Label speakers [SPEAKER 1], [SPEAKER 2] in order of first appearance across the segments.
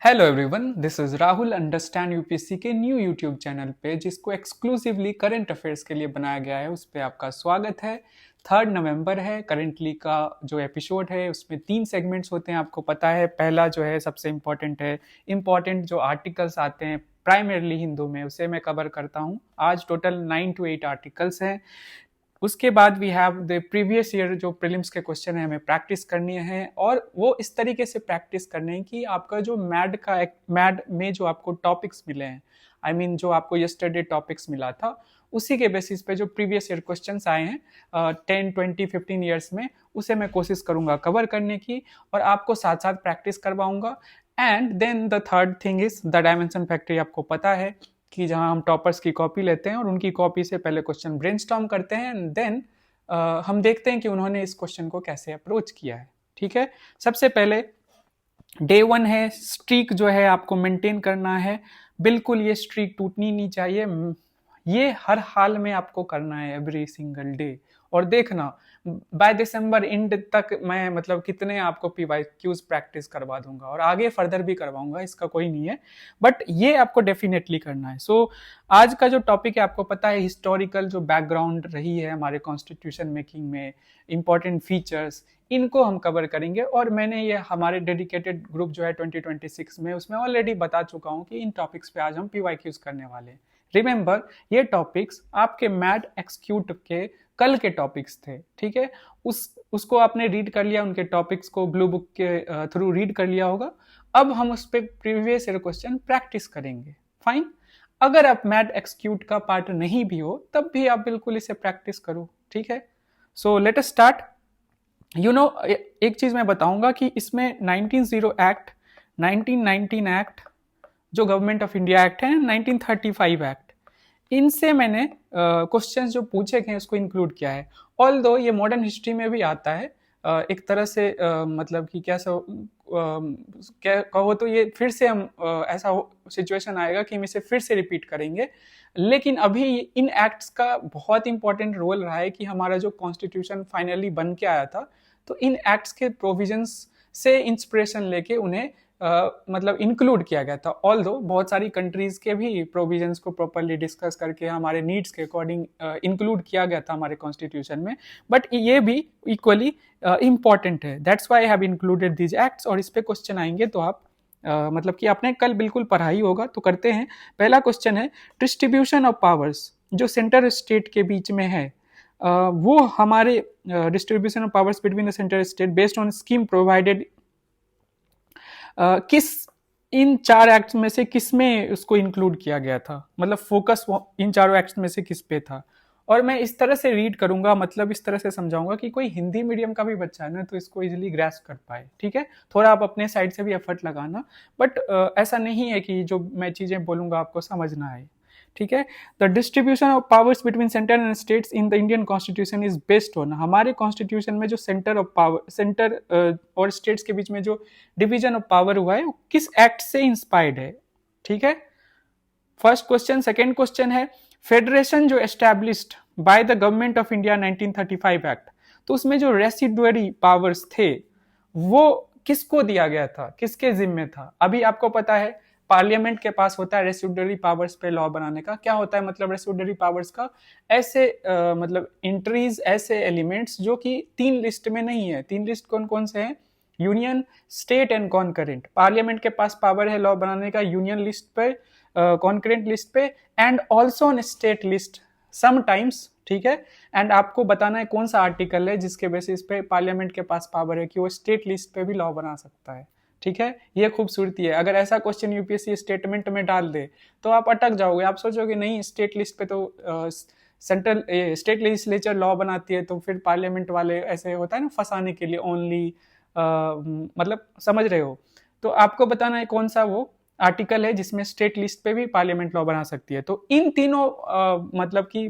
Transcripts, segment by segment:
[SPEAKER 1] Hello everyone, this is Rahul understand UPSC के new YouTube channel पे जिसको एक्सक्लूसिवली करंट अफेयर्स के लिए बनाया गया है। उस पर आपका स्वागत है। 3 नवंबर है करंटली का जो एपिसोड है, उसमें 3 सेगमेंट्स होते हैं, आपको पता है। पहला जो है सबसे इम्पोर्टेंट है, इम्पोर्टेंट जो आर्टिकल्स आते हैं प्राइमरली हिंदू में, उसे मैं कवर करता हूँ। आज टोटल 9 to 8 आर्टिकल्स हैं। उसके बाद we have the previous year जो प्रीलिम्स के क्वेश्चन है, हमें प्रैक्टिस करनी है, और वो इस तरीके से प्रैक्टिस करने हैं कि आपका जो मैड में जो आपको टॉपिक्स मिले हैं, आई मीन जो आपको यस्टरडे टॉपिक्स मिला था, उसी के बेसिस पे जो प्रीवियस ईयर क्वेश्चंस आए हैं 10, 20, 15 ईयर्स में, उसे मैं कोशिश करूंगा कवर करने की, और आपको साथ साथ प्रैक्टिस करवाऊंगा। And then the third thing is the dimension factory. आपको पता है कि जहां हम टॉपर्स की कॉपी लेते हैं और उनकी कॉपी से पहले क्वेश्चन ब्रेनस्टॉर्म करते हैं, एंड देन हम देखते हैं कि उन्होंने इस क्वेश्चन को कैसे अप्रोच किया है। ठीक है, सबसे पहले डे 1 है, स्ट्रीक जो है आपको मेंटेन करना है। बिल्कुल ये स्ट्रीक टूटनी नहीं चाहिए, ये हर हाल में आपको करना है, एवरी सिंगल डे। और देखना बाय दिसंबर एंड तक मैं मतलब कितने आपको पीवाईक्यूज प्रैक्टिस करवा दूंगा, और आगे फर्दर भी करवाऊंगा, इसका कोई नहीं है, बट ये आपको डेफिनेटली करना है। सो आज का जो टॉपिक है, आपको पता है, हिस्टोरिकल जो बैकग्राउंड रही है हमारे कॉन्स्टिट्यूशन मेकिंग में, इंपॉर्टेंट फीचर्स, इनको हम कवर करेंगे। और मैंने ये हमारे डेडिकेटेड ग्रुप जो है 2026 में, उसमें ऑलरेडी बता चुका हूँ कि इन टॉपिक्स पे आज हम पीवाईक्यूज करने वाले हैं। रिमेंबर, ये टॉपिक्स आपके मैट एक्सक्यूट के कल के टॉपिक्स थे। ठीक है, उसको आपने रीड कर लिया, उनके टॉपिक्स को ब्लू बुक के थ्रू रीड कर लिया होगा। अब हम उस पर प्रीवियस ईयर क्वेश्चन प्रैक्टिस करेंगे। फाइन। अगर आप मैट एक्सक्यूट का पार्ट नहीं भी हो, तब भी आप बिल्कुल इसे प्रैक्टिस करो। ठीक है, सो लेट अस स्टार्ट। एक चीज मैं बताऊंगा कि इसमें 1900 एक्ट, 1919 एक्ट, जो गवर्नमेंट ऑफ इंडिया एक्ट है, 1935 एक्ट, इनसे मैंने क्वेश्चंस जो पूछे गए उसको इंक्लूड किया है। ऑल दो ये मॉडर्न हिस्ट्री में भी आता है, एक तरह से मतलब कि क्या कहो तो ये फिर से हम ऐसा सिचुएशन आएगा कि हम इसे फिर से रिपीट करेंगे। लेकिन अभी इन एक्ट्स का बहुत इंपॉर्टेंट रोल रहा है कि हमारा जो कॉन्स्टिट्यूशन फाइनली बन के आया था, तो इन एक्ट्स के प्रोविजंस से इंस्पिरेशन लेके उन्हें मतलब इंक्लूड किया गया था। ऑल दो बहुत सारी कंट्रीज के भी प्रोविजंस को प्रॉपरली डिस्कस करके हमारे नीड्स के अकॉर्डिंग इंक्लूड किया गया था हमारे कॉन्स्टिट्यूशन में, बट ये भी इक्वली इम्पॉर्टेंट है। That's why I have included these acts. और इस पे क्वेश्चन आएंगे तो आप मतलब कि आपने कल बिल्कुल पढ़ा ही होगा, तो करते हैं। पहला क्वेश्चन है, डिस्ट्रीब्यूशन ऑफ पावर्स जो सेंटर स्टेट के बीच में है, वो हमारे distribution of powers between the centre state based on scheme provided, किस इन 4 एक्ट्स में से किस में उसको इंक्लूड किया गया था, मतलब फोकस इन चारों एक्ट्स में से किस पे था। और मैं इस तरह से रीड करूंगा, मतलब इस तरह से समझाऊंगा कि कोई हिंदी मीडियम का भी बच्चा है ना, तो इसको इजीली ग्रैस्प कर पाए। ठीक है, थोड़ा आप अपने साइड से भी एफर्ट लगाना, बट ऐसा नहीं है कि जो मैं चीजें बोलूंगा आपको समझ ना आए। ठीक है, the distribution of powers between centre and states in the Indian constitution is based on, हमारे कॉन्स्टिट्यूशन में जो सेंटर ऑफ पावर, सेंटर और स्टेट्स के बीच में जो डिवीजन ऑफ पावर हुआ है, वो किस एक्ट से इंस्पायर्ड है। ठीक है, फर्स्ट क्वेश्चन। सेकेंड क्वेश्चन है, फेडरेशन जो established by the government of India 1935 act, तो उसमें जो रेसिडुअरी पावर्स थे वो किसको दिया गया था, किसके जिम्मे था। अभी आपको पता है पार्लियामेंट के पास होता है रेसिडुअरी पावर्स पे लॉ बनाने का। क्या होता है मतलब रेसिडुअरी पावर्स का, ऐसे मतलब एंट्रीज, ऐसे एलिमेंट्स जो कि 3 लिस्ट में नहीं है। 3 लिस्ट कौन कौन से हैं, union, state and concurrent. Parliament के पास पावर है लॉ बनाने का यूनियन लिस्ट पे, कॉन्करेंट लिस्ट पे, and also on state list sometimes. ठीक है, एंड आपको बताना है कौन सा आर्टिकल है जिसके बेसिस पे पार्लियामेंट के पास पावर है कि वो स्टेट लिस्ट पे भी लॉ बना सकता है। ठीक है, ये खूबसूरती है। अगर ऐसा क्वेश्चन यूपीएससी स्टेटमेंट में डाल दे तो आप अटक जाओगे, आप सोचोगे नहीं स्टेट लिस्ट पे तो सेंट्रल स्टेट लेजिस्लेचर लॉ बनाती है, तो फिर पार्लियामेंट वाले ऐसे होता है ना फंसाने के लिए ओनली, मतलब समझ रहे हो। तो आपको बताना है कौन सा वो आर्टिकल है जिसमें स्टेट लिस्ट पे भी पार्लियामेंट लॉ बना सकती है। तो इन तीनों मतलब की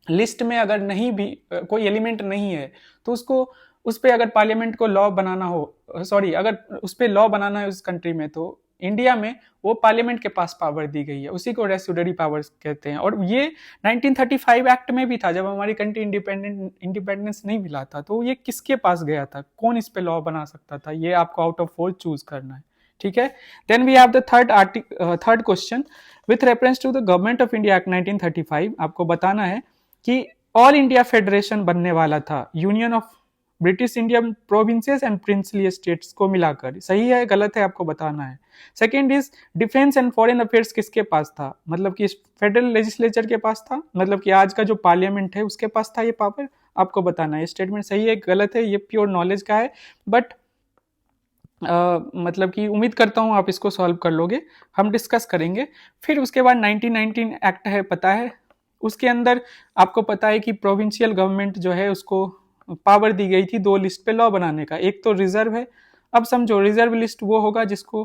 [SPEAKER 1] लिस्ट में अगर नहीं भी कोई एलिमेंट नहीं है, तो उसको उस पर अगर पार्लियामेंट को लॉ बनाना हो, सॉरी अगर उस पर लॉ बनाना है उस कंट्री में, तो इंडिया में वो पार्लियामेंट के पास पावर दी गई है, उसी को रेसिडुअरी पावर्स कहते हैं। और ये 1935 एक्ट में भी था, जब हमारी कंट्री इंडिपेंडेंस नहीं मिला था, तो ये किसके पास गया था, कौन इस पे लॉ बना सकता था, ये आपको आउट ऑफ 4 चूज करना है। ठीक है। Then we have the third question, with reference to the government of India act 1935, आपको बताना है कि ऑल इंडिया फेडरेशन बनने वाला था, union of British Indian provinces and princely states को मिलाकर, सही है गलत है आपको बताना है। Second is defence and foreign affairs किसके पास था, मतलब कि फेडरल लेजिस्लेचर के पास था, मतलब कि आज का जो पार्लियामेंट है उसके पास था ये पावर, आपको बताना है। स्टेटमेंट सही है गलत है, ये प्योर नॉलेज का है, बट मतलब कि उम्मीद करता हूं आप इसको सॉल्व कर लोगे, हम डिस्कस करेंगे। फिर उसके बाद 1919 एक्ट है, पता है, उसके अंदर आपको पता है कि प्रोविंशियल गवर्नमेंट जो है उसको पावर दी गई थी 2 लिस्ट पे लॉ बनाने का, एक तो रिजर्व है। अब समझो रिजर्व लिस्ट वो होगा जिसको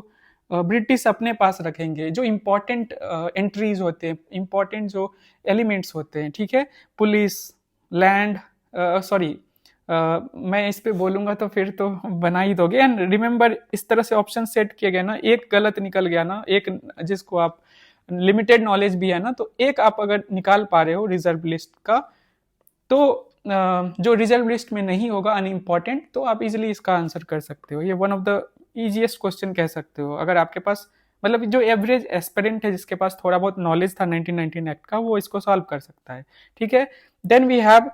[SPEAKER 1] ब्रिटिश अपने पास रखेंगे, जो इंपॉर्टेंट एंट्रीज होते हैं, इंपॉर्टेंट जो एलिमेंट्स होते हैं, ठीक है, पुलिस, लैंड, सॉरी मैं इस पे बोलूंगा तो फिर तो बना ही दोगे। एंड रिमेंबर इस तरह से ऑप्शन सेट किए गए ना, एक गलत निकल गया ना, एक जिसको आप लिमिटेड नॉलेज भी है ना, तो एक आप अगर निकाल पा रहे हो रिजर्व लिस्ट का, तो जो रिजर्व लिस्ट में नहीं होगा अनइम्पॉर्टेंट, तो आप इजिली इसका आंसर कर सकते हो। ये one of the easiest question कह सकते हो, अगर आपके पास मतलब जो एवरेज एस्पिरेंट है जिसके पास थोड़ा बहुत नॉलेज था 1919 एक्ट का, वो इसको सॉल्व कर सकता है, ठीक है। Then we have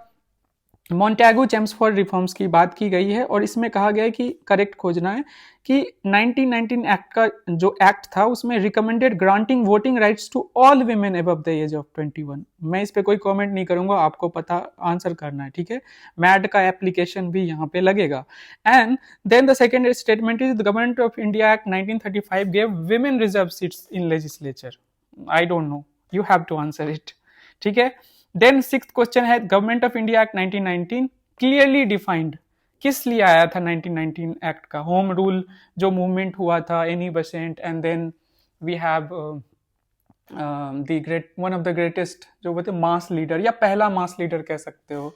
[SPEAKER 1] Montagu Chelmsford reforms की बात की गई है, और इसमें कहा गया है कि करेक्ट खोजना है कि 1919 एक्ट का जो एक्ट था उसमें recommended granting voting rights to all women above the age of 21। मैं इस पे कोई कमेंट नहीं करूंगा, आपको पता आंसर करना है, ठीक है। मैड का एप्लीकेशन भी यहाँ पे लगेगा। And then the second statement is the government of India act 1935 gave women reserve seats in legislature. I don't know, you have to answer it, ठीक है। देन सिक्स्थ क्वेश्चन है, government of India act 1919 clearly defined किस लिए आया था 1919 act का, home rule जो movement हुआ था, Annie Besant, and then we have one of the greatest जो बोलते मास लीडर या पहला मास लीडर कह सकते हो,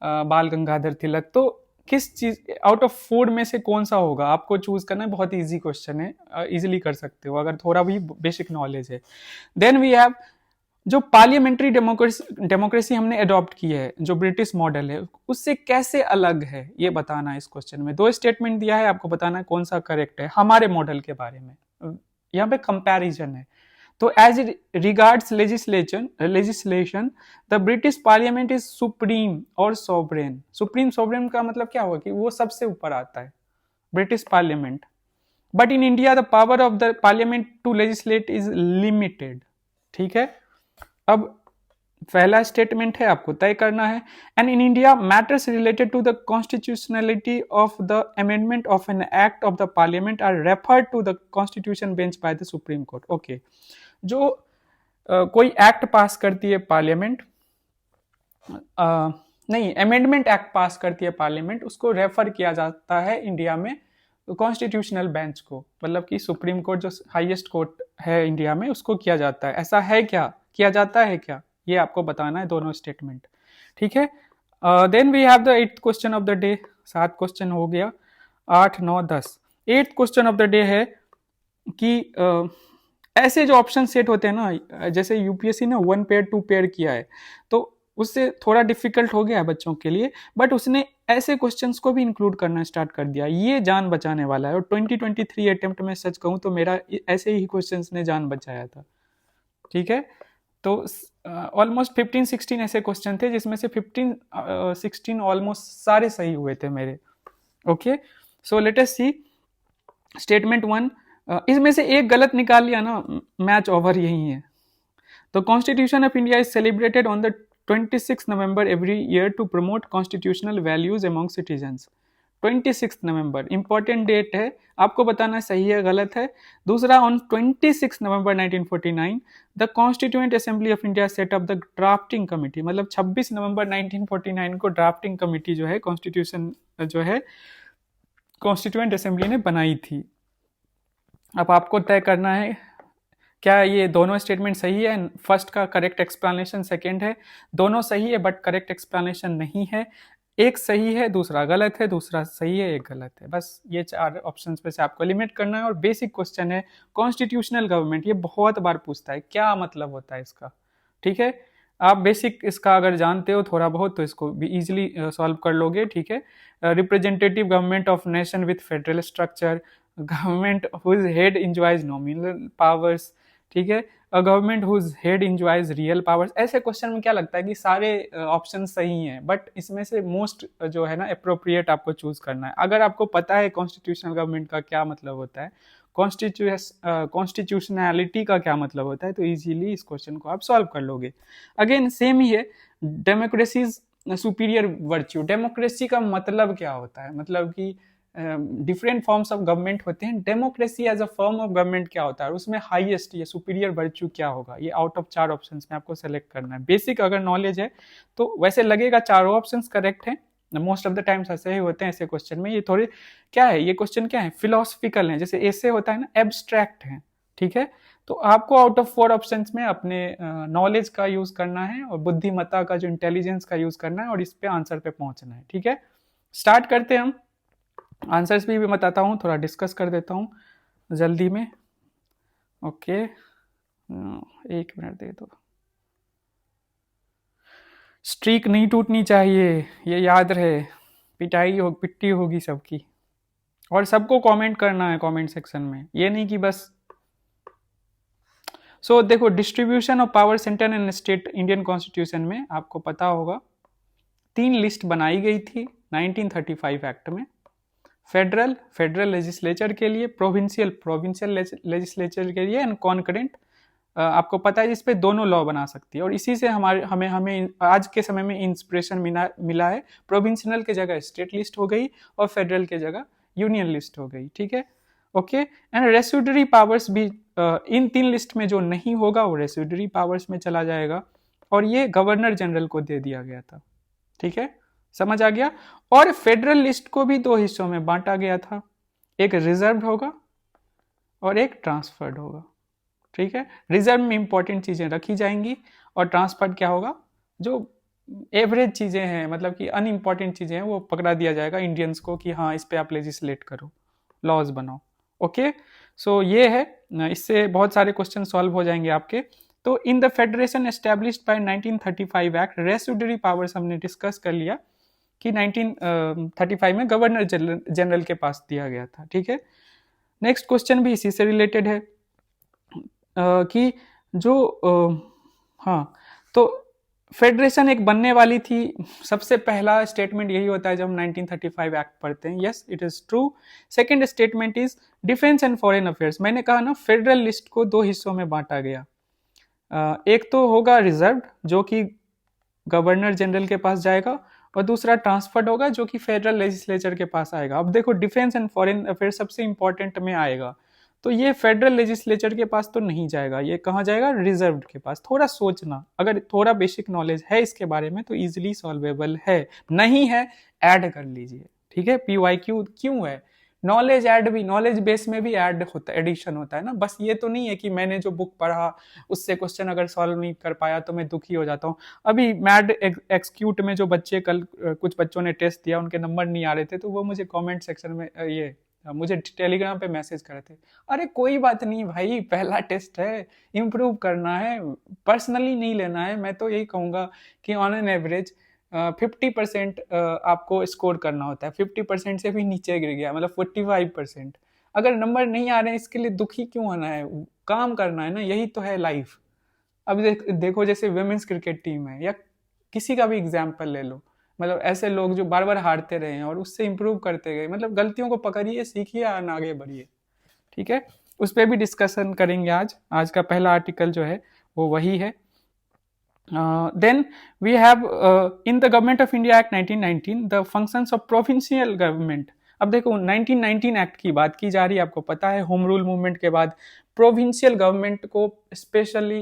[SPEAKER 1] बाल गंगाधर तिलक। तो किस चीज आउट ऑफ फूड में से कौन सा होगा, आपको चूज करना है, बहुत इजी क्वेश्चन है, इजीली कर सकते हो अगर थोड़ा भी बेसिक नॉलेज है। देन वी हैव जो पार्लियामेंट्री डेमोक्रेसी हमने अडॉप्ट की है, जो ब्रिटिश मॉडल है, उससे कैसे अलग है ये बताना है। इस क्वेश्चन में 2 स्टेटमेंट दिया है, आपको बताना है कौन सा करेक्ट है हमारे मॉडल के बारे में, यहाँ पे कंपैरिजन है। तो as regards legislation the British parliament is supreme और सोवरेन। सुप्रीम सोवरेन का मतलब क्या हुआ कि वो सबसे ऊपर आता है British parliament, but in India the power of the parliament to legislate is limited, ठीक है। अब पहला स्टेटमेंट है, आपको तय करना है। And in India matters related to the constitutionality of the amendment of an act of the parliament are referred to the constitution bench by the supreme court. Okay, जो कोई एक्ट पास करती है पार्लियामेंट, नहीं, अमेंडमेंट एक्ट पास करती है parliament, उसको refer किया जाता है इंडिया में कॉन्स्टिट्यूशनल बेंच को, मतलब कि सुप्रीम कोर्ट जो हाईएस्ट कोर्ट है इंडिया में, उसको किया जाता है। ऐसा है क्या, किया जाता है क्या, ये आपको बताना है दोनों स्टेटमेंट, ठीक है। Then we have the 8th question of the day. 7 question हो गया, 8, 9, 10। 8th question of the day है कि ऐसे जो ऑप्शन सेट होते हैं ना, जैसे यूपीएससी ने 1 पेयर 2 पेयर किया है, तो उससे थोड़ा डिफिकल्ट हो गया है बच्चों के लिए, बट उसने ऐसे क्वेश्चंस को भी इंक्लूड करना स्टार्ट कर दिया, ये जान बचाने वाला है। और 2023 अटेम्प्ट में सच कहूं तो मेरा ऐसे ही क्वेश्चंस ने जान बचाया था, ठीक है। तो ऑलमोस्ट 15-16 ऐसे क्वेश्चन थे जिसमें से 15-16 ऑलमोस्ट सारे सही हुए थे मेरे। ओके, सो लेट अस सी स्टेटमेंट 1। इसमें से एक गलत निकाल लिया ना, मैच ओवर यही है। तो constitution of India is celebrated on the 26 November every year to promote constitutional values among citizens. 26 November important date है, आपको बताना सही है गलत है। दूसरा, on 26 November 1949 the constituent assembly of India set up the drafting committee, मतलब 26 November 1949 को ड्राफ्टिंग कमेटी जो है कॉन्स्टिट्यूशन जो है कॉन्स्टिट्यूएंट असेंबली ने बनाई थी। अब आपको तय करना है क्या ये दोनों स्टेटमेंट सही है, फर्स्ट का करेक्ट एक्सप्लेनेशन, सेकंड है दोनों सही है बट करेक्ट एक्सप्लेनेशन नहीं है, एक सही है दूसरा गलत है, दूसरा सही है एक गलत है। बस ये 4 ऑप्शंस पे से आपको एलिमिनेट करना है। और बेसिक क्वेश्चन है कॉन्स्टिट्यूशनल गवर्नमेंट, ये बहुत बार पूछता है, क्या मतलब होता है इसका, ठीक है। आप बेसिक इसका अगर जानते हो थोड़ा बहुत तो इसको भी इजीली सॉल्व कर लोगे, ठीक है। Representative government of nation with federal structure, government whose head enjoys nominal powers, ठीक है, a government whose head enjoys real powers. ऐसे क्वेश्चन में क्या लगता है कि सारे ऑप्शन सही हैं, बट इसमें से मोस्ट जो है ना अप्रोप्रिएट आपको चूज करना है। अगर आपको पता है कॉन्स्टिट्यूशनल गवर्नमेंट का क्या मतलब होता है, कॉन्स्टिट्यूशनैलिटी का क्या मतलब होता है, तो इजीली इस क्वेश्चन को आप सॉल्व कर लोगे। अगेन सेम ही है, डेमोक्रेसी सुपीरियर वर्च्यू। डेमोक्रेसी का मतलब क्या होता है, मतलब कि डिफरेंट फॉर्म्स ऑफ गवर्नमेंट होते हैं, democracy as a form of government क्या होता है, उसमें हाईएस्ट या सुपीरियर वर्च्यू क्या होगा, ये आउट ऑफ 4 ऑप्शंस में आपको सेलेक्ट करना है। बेसिक अगर नॉलेज है तो वैसे लगेगा चारों ऑप्शंस करेक्ट हैं, मोस्ट ऑफ द टाइम्स ऐसे ही होते हैं ऐसे क्वेश्चन में। ये थोड़े क्या है, ये क्वेश्चन क्या है, फिलोसफिकल है, जैसे ऐसे होता है ना, एब्स्ट्रैक्ट है, ठीक है। तो आपको आउट ऑफ 4 ऑप्शंस में अपने नॉलेज का यूज करना है और बुद्धिमत्ता का जो इंटेलिजेंस का यूज करना है और इस पे आंसर पे पहुंचना है, ठीक है। स्टार्ट करते हैं हम। आंसर्स भी बताता हूँ, थोड़ा डिस्कस कर देता हूँ जल्दी में। ओके, 1 मिनट दे दो। स्ट्रीक नहीं टूटनी चाहिए, ये याद रहे, पिट्टी होगी सबकी। और सबको कमेंट करना है कमेंट सेक्शन में, ये नहीं कि बस। सो देखो, distribution of power centre and state Indian constitution में आपको पता होगा 3 लिस्ट बनाई गई थी 1935 एक्ट में। फेडरल लेजिस्लेचर के लिए, प्रोविंशियल लेजिस्लेचर के लिए, एंड कॉन्करेंट आपको पता है, जिस पे दोनों लॉ बना सकती है। और इसी से हमें आज के समय में इंस्पिरेशन मिला है। प्रोविंशियल के जगह स्टेट लिस्ट हो गई और फेडरल के जगह यूनियन लिस्ट हो गई, ठीक है। ओके, एंड रेसिड्यूरी पावर्स भी इन 3 लिस्ट में जो नहीं होगा वो रेसिड्यूरी पावर्स में चला जाएगा, और ये गवर्नर जनरल को दे दिया गया था, ठीक है, समझ आ गया। और फेडरल लिस्ट को भी 2 हिस्सों में बांटा गया था, एक रिजर्व होगा और एक ट्रांसफर्ड होगा, ठीक है। रिजर्व में इंपॉर्टेंट चीजें रखी जाएंगी और ट्रांसफर्ड क्या होगा, जो एवरेज चीजें हैं, मतलब कि अनइम्पॉर्टेंट चीजें हैं, वो पकड़ा दिया जाएगा इंडियंस को कि हाँ इस पे आप लेजिस्लेट करो, लॉज बनाओ। ओके, सो ये है, इससे बहुत सारे क्वेश्चन सॉल्व हो जाएंगे आपके। तो in the federation established by 1935 act, residuary powers हमने डिस्कस कर लिया कि 1935 में गवर्नर जनरल के पास दिया गया था, ठीक है। नेक्स्ट क्वेश्चन भी इसी से रिलेटेड है कि जो हाँ, तो फेडरेशन एक बनने वाली थी, सबसे पहला स्टेटमेंट यही होता है जब हम 1935 एक्ट पढ़ते हैं, yes it is true. Second statement is defence and foreign affairs. मैंने कहा ना, फेडरल लिस्ट को 2 हिस्सों में बांटा गया, एक तो होगा रिजर्व जो कि गवर्नर जनरल के पास जाएगा, और दूसरा ट्रांसफर्ड होगा जो कि फेडरल लेजिस्लेचर के पास आएगा। अब देखो, डिफेंस एंड फॉरेन अफेयर्स सबसे इंपॉर्टेंट में आएगा, तो ये फेडरल लेजिस्लेचर के पास तो नहीं जाएगा, ये कहाँ जाएगा, रिजर्व के पास। थोड़ा सोचना, अगर थोड़ा बेसिक नॉलेज है इसके बारे में तो इजीली सॉल्वेबल है, नहीं है ऐड कर लीजिए, ठीक है। PYQ क्यों है, नॉलेज ऐड भी, नॉलेज बेस में भी ऐड होता है, एडिशन होता है ना। बस ये तो नहीं है कि मैंने जो बुक पढ़ा उससे क्वेश्चन अगर सॉल्व नहीं कर पाया तो मैं दुखी हो जाता हूँ। अभी मैड एक्सक्यूट में जो बच्चे कल कुछ बच्चों ने टेस्ट दिया, उनके नंबर नहीं आ रहे थे, तो वो मुझे कमेंट सेक्शन में मुझे टेलीग्राम पे मैसेज करे थे, अरे कोई बात नहीं भाई, पहला टेस्ट है, इम्प्रूव करना है, पर्सनली नहीं लेना है। मैं तो यही कहूँगा कि ऑन एन एवरेज 50% आपको स्कोर करना होता है, 50% से भी नीचे गिर गया मतलब 45%, अगर नंबर नहीं आ रहे हैं इसके लिए दुखी क्यों होना है, काम करना है ना, यही तो है लाइफ। अब देखो जैसे वुमेन्स क्रिकेट टीम है, या किसी का भी एग्जाम्पल ले लो, मतलब ऐसे लोग जो बार बार हारते रहे हैं और उससे इंप्रूव करते गए, मतलब गलतियों को पकड़िए, सीखिए और आगे बढ़िए, ठीक है। उस पर भी डिस्कशन करेंगे आज का पहला आर्टिकल जो है वो वही है। Then we have in the Government of India Act 1919 the functions of provincial government। अब देखो 1919 एक्ट की बात की जा रही है, आपको पता है होम रूल मूवमेंट के बाद प्रोविंशियल गवर्नमेंट को स्पेशली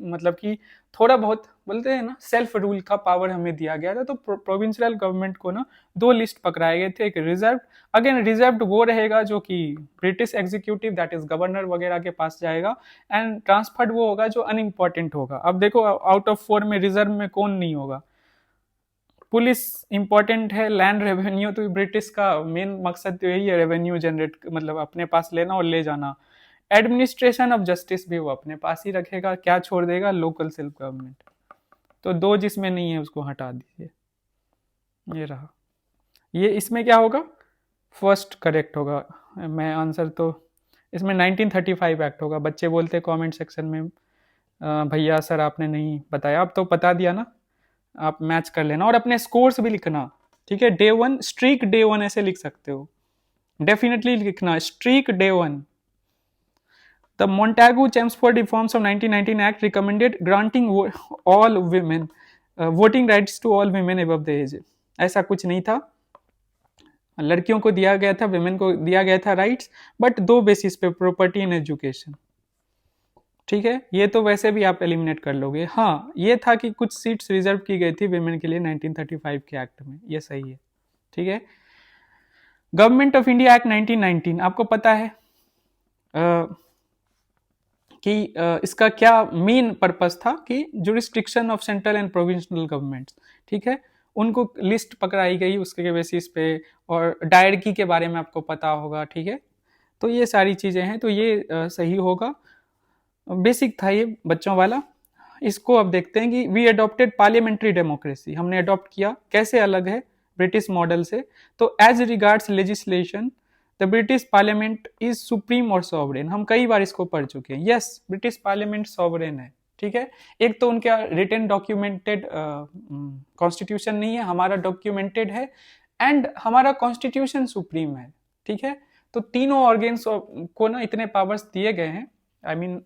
[SPEAKER 1] मतलब कि थोड़ा बहुत बोलते हैं ना सेल्फ रूल का पावर हमें दिया गया था। तो प्रोविंशियल गवर्नमेंट को ना 2 लिस्ट पकड़ाए गए थे, एक रिजर्व, अगेन रिजर्व वो रहेगा जो कि British executive that is governor वगैरह के पास जाएगा, एंड ट्रांसफर्ड वो होगा जो अनइम्पॉर्टेंट होगा। अब देखो आउट ऑफ 4 में रिजर्व में कौन नहीं होगा, पुलिस इंपॉर्टेंट है, लैंड रेवेन्यू तो ब्रिटिश का मेन मकसद तो यही है, रेवेन्यू जनरेट मतलब अपने पास लेना और ले जाना। एडमिनिस्ट्रेशन ऑफ जस्टिस भी वो अपने पास ही रखेगा, क्या छोड़ देगा, लोकल सेल्फ गवर्नमेंट। तो 2 जिसमें नहीं है उसको हटा दीजिए, ये रहा। ये इसमें क्या होगा, फर्स्ट करेक्ट होगा। मैं आंसर तो इसमें 1935 एक्ट होगा। बच्चे बोलते कमेंट सेक्शन में भैया सर आपने नहीं बताया, अब तो बता दिया ना। आप मैच कर लेना और अपने स्कोर्स भी लिखना, ठीक है। डे 1 स्ट्रीक डे 1 ऐसे लिख सकते हो, डेफिनेटली लिखना streak day 1। The Montagu-Chelmsford Reforms of 1919 Act recommended granting all women voting rights to all women above the age। ऐसा कुछ नहीं था, लड़कियों को दिया गया था, विमेन को दिया गया था राइट्स, बट दो बेसिस पे, प्रॉपर्टी एंड एजुकेशन, ठीक है। ये तो वैसे भी आप एलिमिनेट कर लोगे। हाँ, ये था कि कुछ सीट्स रिजर्व की गई थी विमेन के लिए 1935 के एक्ट में, ये सही है, ठीक है। गवर्नमेंट ऑफ इंडिया एक्ट 1919 आपको पता है कि इसका क्या मेन पर्पस था, कि jurisdiction of central and provincial governments, ठीक है, उनको लिस्ट पकड़ाई गई उसके बेसिस पे, और डायरकी के बारे में आपको पता होगा, ठीक है। तो ये सारी चीज़ें हैं, तो ये सही होगा। बेसिक था ये बच्चों वाला। इसको अब देखते हैं कि वी अडॉप्टेड पार्लियामेंट्री डेमोक्रेसी, हमने अडॉप्ट किया, कैसे अलग है ब्रिटिश मॉडल से। तो as regards legislation the British parliament is supreme और सॉवरेन, हम कई बार इसको पढ़ चुके हैं। यस, ब्रिटिश पार्लियामेंट सॉवरेन है, ठीक है। एक तो उनका रिटन डॉक्यूमेंटेड कॉन्स्टिट्यूशन नहीं है, हमारा डॉक्यूमेंटेड है, एंड हमारा कॉन्स्टिट्यूशन सुप्रीम है, ठीक है। तो तीनों ऑर्गेन्स को ना इतने पावर्स दिए गए हैं, आई मीन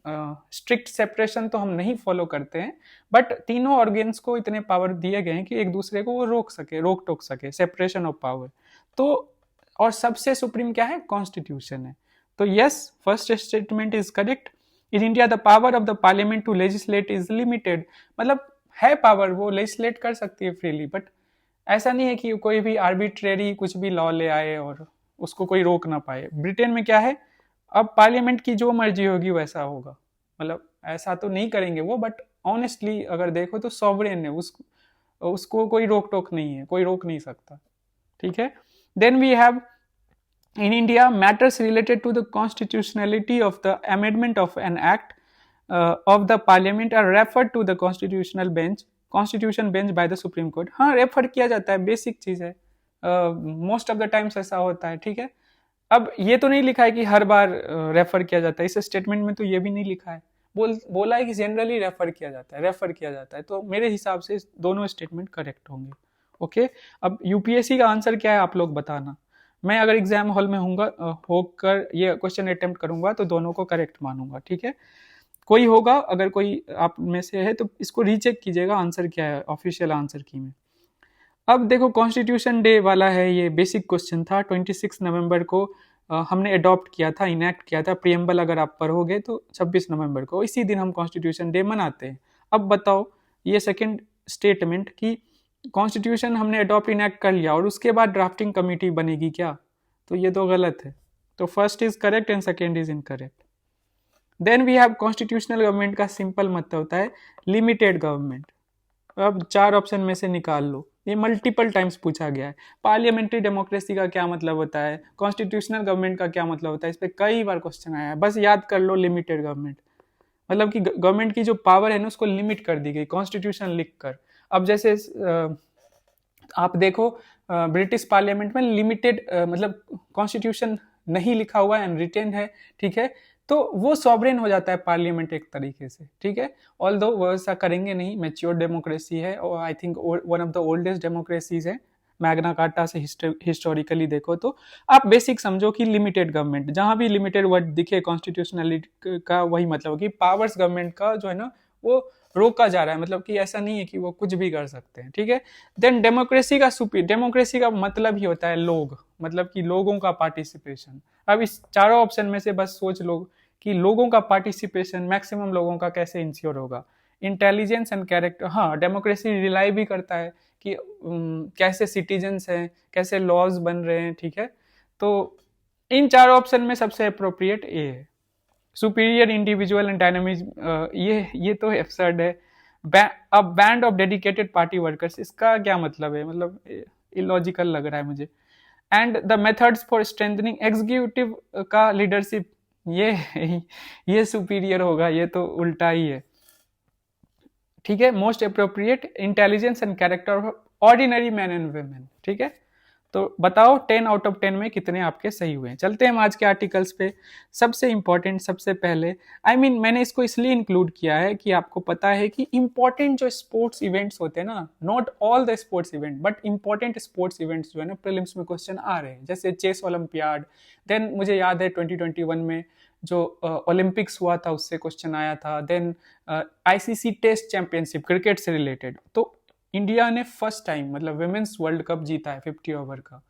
[SPEAKER 1] स्ट्रिक्ट सेपरेशन तो हम नहीं फॉलो करते हैं, बट तीनों ऑर्गेन्स को इतने पावर दिए गए हैं कि एक दूसरे को वो रोक टोक सके, सेपरेशन ऑफ पावर। तो और सबसे सुप्रीम क्या है, कॉन्स्टिट्यूशन है। तो yes, first statement is correct. In India the power of the parliament to legislate is limited, मतलब है पावर, वो लेजिस्लेट कर सकती है फ्रीली, बट ऐसा नहीं है कि कोई भी आर्बिट्रेरी कुछ भी लॉ ले आए और उसको कोई रोक ना पाए। ब्रिटेन में क्या है, अब पार्लियामेंट की जो मर्जी होगी वैसा होगा, मतलब ऐसा तो नहीं करेंगे वो, बट ऑनेस्टली अगर देखो तो सॉवरेन है, उसको कोई रोक टोक नहीं है, कोई रोक नहीं सकता, ठीक है। Then we have in India matters related to the constitutionality of the amendment of an act of the parliament are referred to the constitution bench by the supreme court। हाँ, रेफर किया जाता है, बेसिक चीज है, most of the times ऐसा होता है, ठीक है। अब ये तो नहीं लिखा है कि हर बार रेफर किया जाता है, इस स्टेटमेंट में तो ये भी नहीं लिखा है, बोला है कि जनरली रेफर किया जाता है, तो मेरे हिसाब से दोनों स्टेटमेंट करेक्ट होंगे, ओके। अब यूपीएससी का आंसर क्या है आप लोग बताना। मैं अगर एग्जाम हॉल में होकर ये क्वेश्चन अटेम्प्ट करूंगा तो दोनों को करेक्ट मानूंगा, ठीक है। कोई होगा, अगर कोई आप में से है तो इसको रीचेक कीजिएगा आंसर क्या है ऑफिशियल आंसर की में। अब देखो कॉन्स्टिट्यूशन डे वाला है, ये बेसिक क्वेश्चन था। 26 नवंबर को हमने अडॉप्ट किया था, इनैक्ट किया था। प्रियम्बल अगर आप पढ़ोगे तो 26 नवंबर को, इसी दिन हम कॉन्स्टिट्यूशन डे मनाते हैं। अब बताओ ये सेकेंड स्टेटमेंट कि कॉन्स्टिट्यूशन हमने अडॉप्ट इनैक्ट कर लिया और उसके बाद ड्राफ्टिंग कमेटी बनेगी क्या, तो ये तो गलत है। तो first is correct and second is incorrect. Then we have constitutional government का सिंपल मतलब होता है लिमिटेड गवर्नमेंट। अब 4 ऑप्शन में से निकाल लो, ये मल्टीपल टाइम्स पूछा गया है। पार्लियामेंट्री डेमोक्रेसी का क्या मतलब होता है, कॉन्स्टिट्यूशनल गवर्नमेंट का क्या मतलब होता है, इस पर कई बार क्वेश्चन आया है। बस याद कर लो लिमिटेड गवर्नमेंट, मतलब कि गवर्नमेंट की जो पावर है ना उसको लिमिट कर दी गई कॉन्स्टिट्यूशन लिख कर। अब जैसे आप देखो ब्रिटिश पार्लियामेंट में लिमिटेड मतलब कॉन्स्टिट्यूशन नहीं लिखा हुआ है, रिटेन है, ठीक है, तो वो सॉवरेन हो जाता है पार्लियामेंट एक तरीके से, ठीक है। ऑल्दो वो ऐसा करेंगे नहीं, मैच्योर डेमोक्रेसी है और I think one of the oldest democracies है, मैग्ना कार्टा से हिस्टोरिकली देखो तो। आप बेसिक समझो कि लिमिटेड गवर्नमेंट, जहां भी लिमिटेड वर्ड दिखे कॉन्स्टिट्यूशनलिटी का वही मतलब कि पावर्स गवर्नमेंट का जो है ना वो रोका जा रहा है, मतलब कि ऐसा नहीं है कि वो कुछ भी कर सकते हैं, ठीक है। देन डेमोक्रेसी का मतलब ही होता है लोग, मतलब कि लोगों का पार्टिसिपेशन। अब इस चारों ऑप्शन में से बस सोच लो कि लोगों का पार्टिसिपेशन, मैक्सिमम लोगों का कैसे इंश्योर होगा। इंटेलिजेंस एंड कैरेक्टर, हाँ डेमोक्रेसी रिलाई भी करता है कि कैसे सिटीजन्स हैं, कैसे लॉज बन रहे हैं, ठीक है। तो इन चारों ऑप्शन में सबसे अप्रोप्रिएट ए है। सुपीरियर इंडिविजुअल एंड डायनामिज्म, ये तो एब्सर्ड है। A band of dedicated party workers, इसका क्या मतलब है, मतलब इलॉजिकल लग रहा है मुझे। And the methods for strengthening executive का लीडरशिप, ये सुपीरियर होगा, ये तो उल्टा ही है, ठीक है। Most appropriate intelligence and character of ordinary man and women, ठीक है। तो बताओ 10 आउट ऑफ 10 में कितने आपके सही हुए हैं। चलते हैं हम आज के आर्टिकल्स पे। सबसे इंपॉर्टेंट, सबसे पहले मैंने इसको इसलिए इंक्लूड किया है कि आपको पता है कि इंपॉर्टेंट जो स्पोर्ट्स इवेंट्स होते हैं ना, not all the sports event but important sports events जो है ना प्रीलिम्स में क्वेश्चन आ रहे हैं, जैसे चेस ओलंपियाड। देन मुझे याद है 2021 में जो ओलंपिक्स हुआ था उससे क्वेश्चन आया था। Then ICC test championship cricket से रिलेटेड, तो इंडिया ने फर्स्ट टाइम मतलब विमेंस वर्ल्ड कप जीता है 50 ओवर का।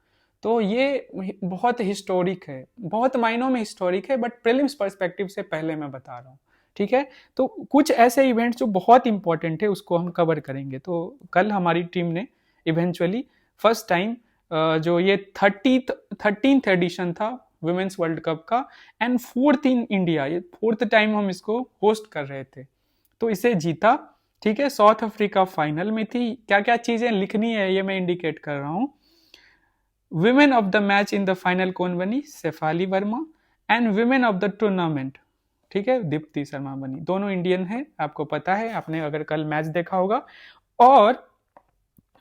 [SPEAKER 1] तो ये बहुत हिस्टोरिक है, बहुत मायनों में हिस्टोरिक है, बट प्रीलिम्स पर्सपेक्टिव से पहले मैं बता रहा हूँ, ठीक है। तो कुछ ऐसे इवेंट्स जो बहुत इंपॉर्टेंट है उसको हम कवर करेंगे। तो कल हमारी टीम ने इवेंचुअली फर्स्ट टाइम जो ये 13th एडिशन था विमेंस वर्ल्ड कप का, एंड 4th इन इंडिया, ये 4th टाइम हम इसको होस्ट कर रहे थे, तो इसे जीता, ठीक है। साउथ अफ्रीका फाइनल में थी। क्या क्या चीजें लिखनी है ये मैं इंडिकेट कर रहा हूं। Women of the match in the final कौन बनी? Shafali Verma. And women of the tournament, ठीक है, दीप्ति शर्मा बनी। दोनों इंडियन है, आपको पता है, आपने अगर कल मैच देखा होगा। और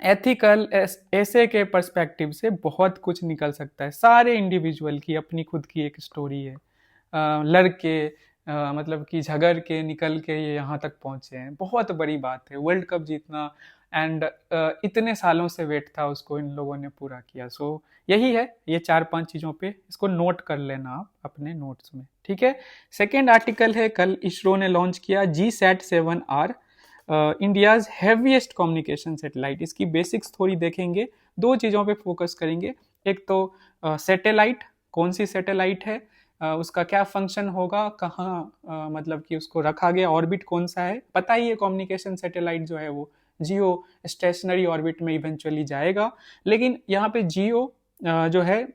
[SPEAKER 1] एथिकल ऐसे के पर्सपेक्टिव से बहुत कुछ निकल सकता है। सारे इंडिविजुअल की अपनी खुद की एक स्टोरी है, लड़के मतलब कि झगड़ के निकल के ये यहाँ तक पहुंचे हैं, बहुत बड़ी बात है वर्ल्ड कप जीतना। एंड इतने सालों से वेट था उसको, इन लोगों ने पूरा किया। सो यही है, ये 4-5 चीज़ों पे इसको नोट कर लेना आप अपने नोट्स में, ठीक है। सेकेंड आर्टिकल है, कल इसरो ने लॉन्च किया GSAT-7R, India's heaviest communication satellite. इसकी बेसिक्स थोड़ी देखेंगे, दो चीज़ों पे फोकस करेंगे। एक तो सैटेलाइट, कौन सी सैटेलाइट है, उसका क्या फंक्शन होगा, कहाँ मतलब कि उसको रखा गया, ऑर्बिट कौन सा है। पता ही है कम्युनिकेशन सैटेलाइट जो है वो जियो स्टेशनरी ऑर्बिट में इवेंचुअली जाएगा, लेकिन यहाँ पे जियो जो है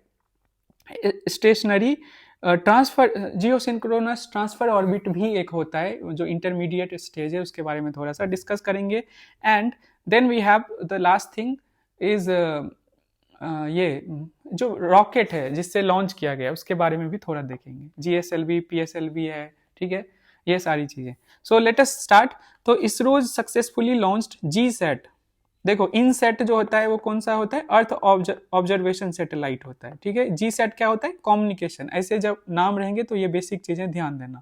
[SPEAKER 1] स्टेशनरी ट्रांसफर, जियो सिंक्रोनस ट्रांसफर ऑर्बिट भी एक होता है जो इंटरमीडिएट स्टेज है, उसके बारे में थोड़ा सा डिस्कस करेंगे। And then we have the last thing is ये जो रॉकेट है जिससे लॉन्च किया गया उसके बारे में भी थोड़ा देखेंगे। GSLV PSLV है, ठीक है, ये सारी चीजें। So let us start. तो इसरो सक्सेसफुली लॉन्च्ड GSAT। देखो इनसेट जो होता है वो कौन सा होता है? अर्थ ऑब्जर्वेशन सैटेलाइट होता है, ठीक है। GSAT क्या होता है? कम्युनिकेशन। ऐसे जब नाम रहेंगे तो ये बेसिक चीजें ध्यान देना।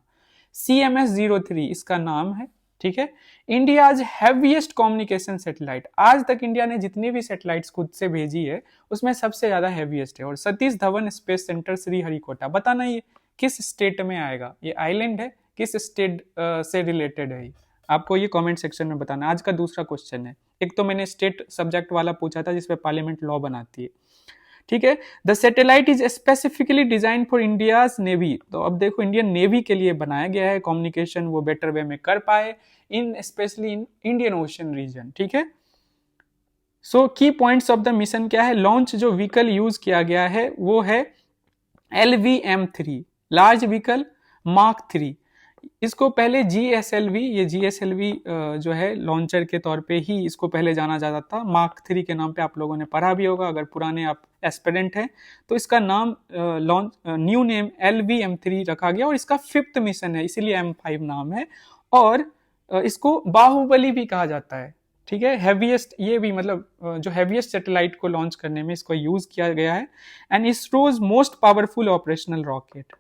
[SPEAKER 1] CMS-03 इसका नाम है, ठीक है। India's heaviest communication satellite. आज तक इंडिया ने जितनी भी सैटेलाइट्स खुद से भेजी है उसमें सबसे ज्यादा हैवीएस्ट है। और सतीश धवन स्पेस सेंटर श्रीहरिकोटा, बताना ये किस स्टेट में आएगा, ये आइलैंड है, किस स्टेट से रिलेटेड है, आपको ये कमेंट सेक्शन में बताना। आज का दूसरा क्वेश्चन है, एक तो मैंने स्टेट सब्जेक्ट वाला पूछा था जिसपे पार्लियामेंट लॉ बनाती है, ठीक है। The satellite is specifically design for India's navy. तो अब देखो इंडियन नेवी के लिए बनाया गया है, कम्युनिकेशन वो बेटर वे में कर पाए in specially in Indian ocean region, ठीक है। सो की पॉइंट्स ऑफ द मिशन क्या है? लॉन्च जो व्हीकल यूज किया गया है वो है LVM-3 लार्ज व्हीकल मार्क 3। इसको पहले GSLV, ये GSLV जो है लॉन्चर के तौर पे ही इसको पहले जाना जाता था। मार्क 3 के नाम पे आप लोगों ने पढ़ा भी होगा अगर पुराने आप एस्पिरेंट हैं। तो इसका नाम लॉन्च न्यू नेम LVM-3 रखा गया और इसका 5th मिशन है, इसीलिए M5 नाम है। और इसको बाहुबली भी कहा जाता है, ठीक है। हैवीएस्ट, ये भी मतलब जो हैवीएस्ट सैटेलाइट को लॉन्च करने में इसको यूज किया गया है। And ISRO's most powerful operational rocket,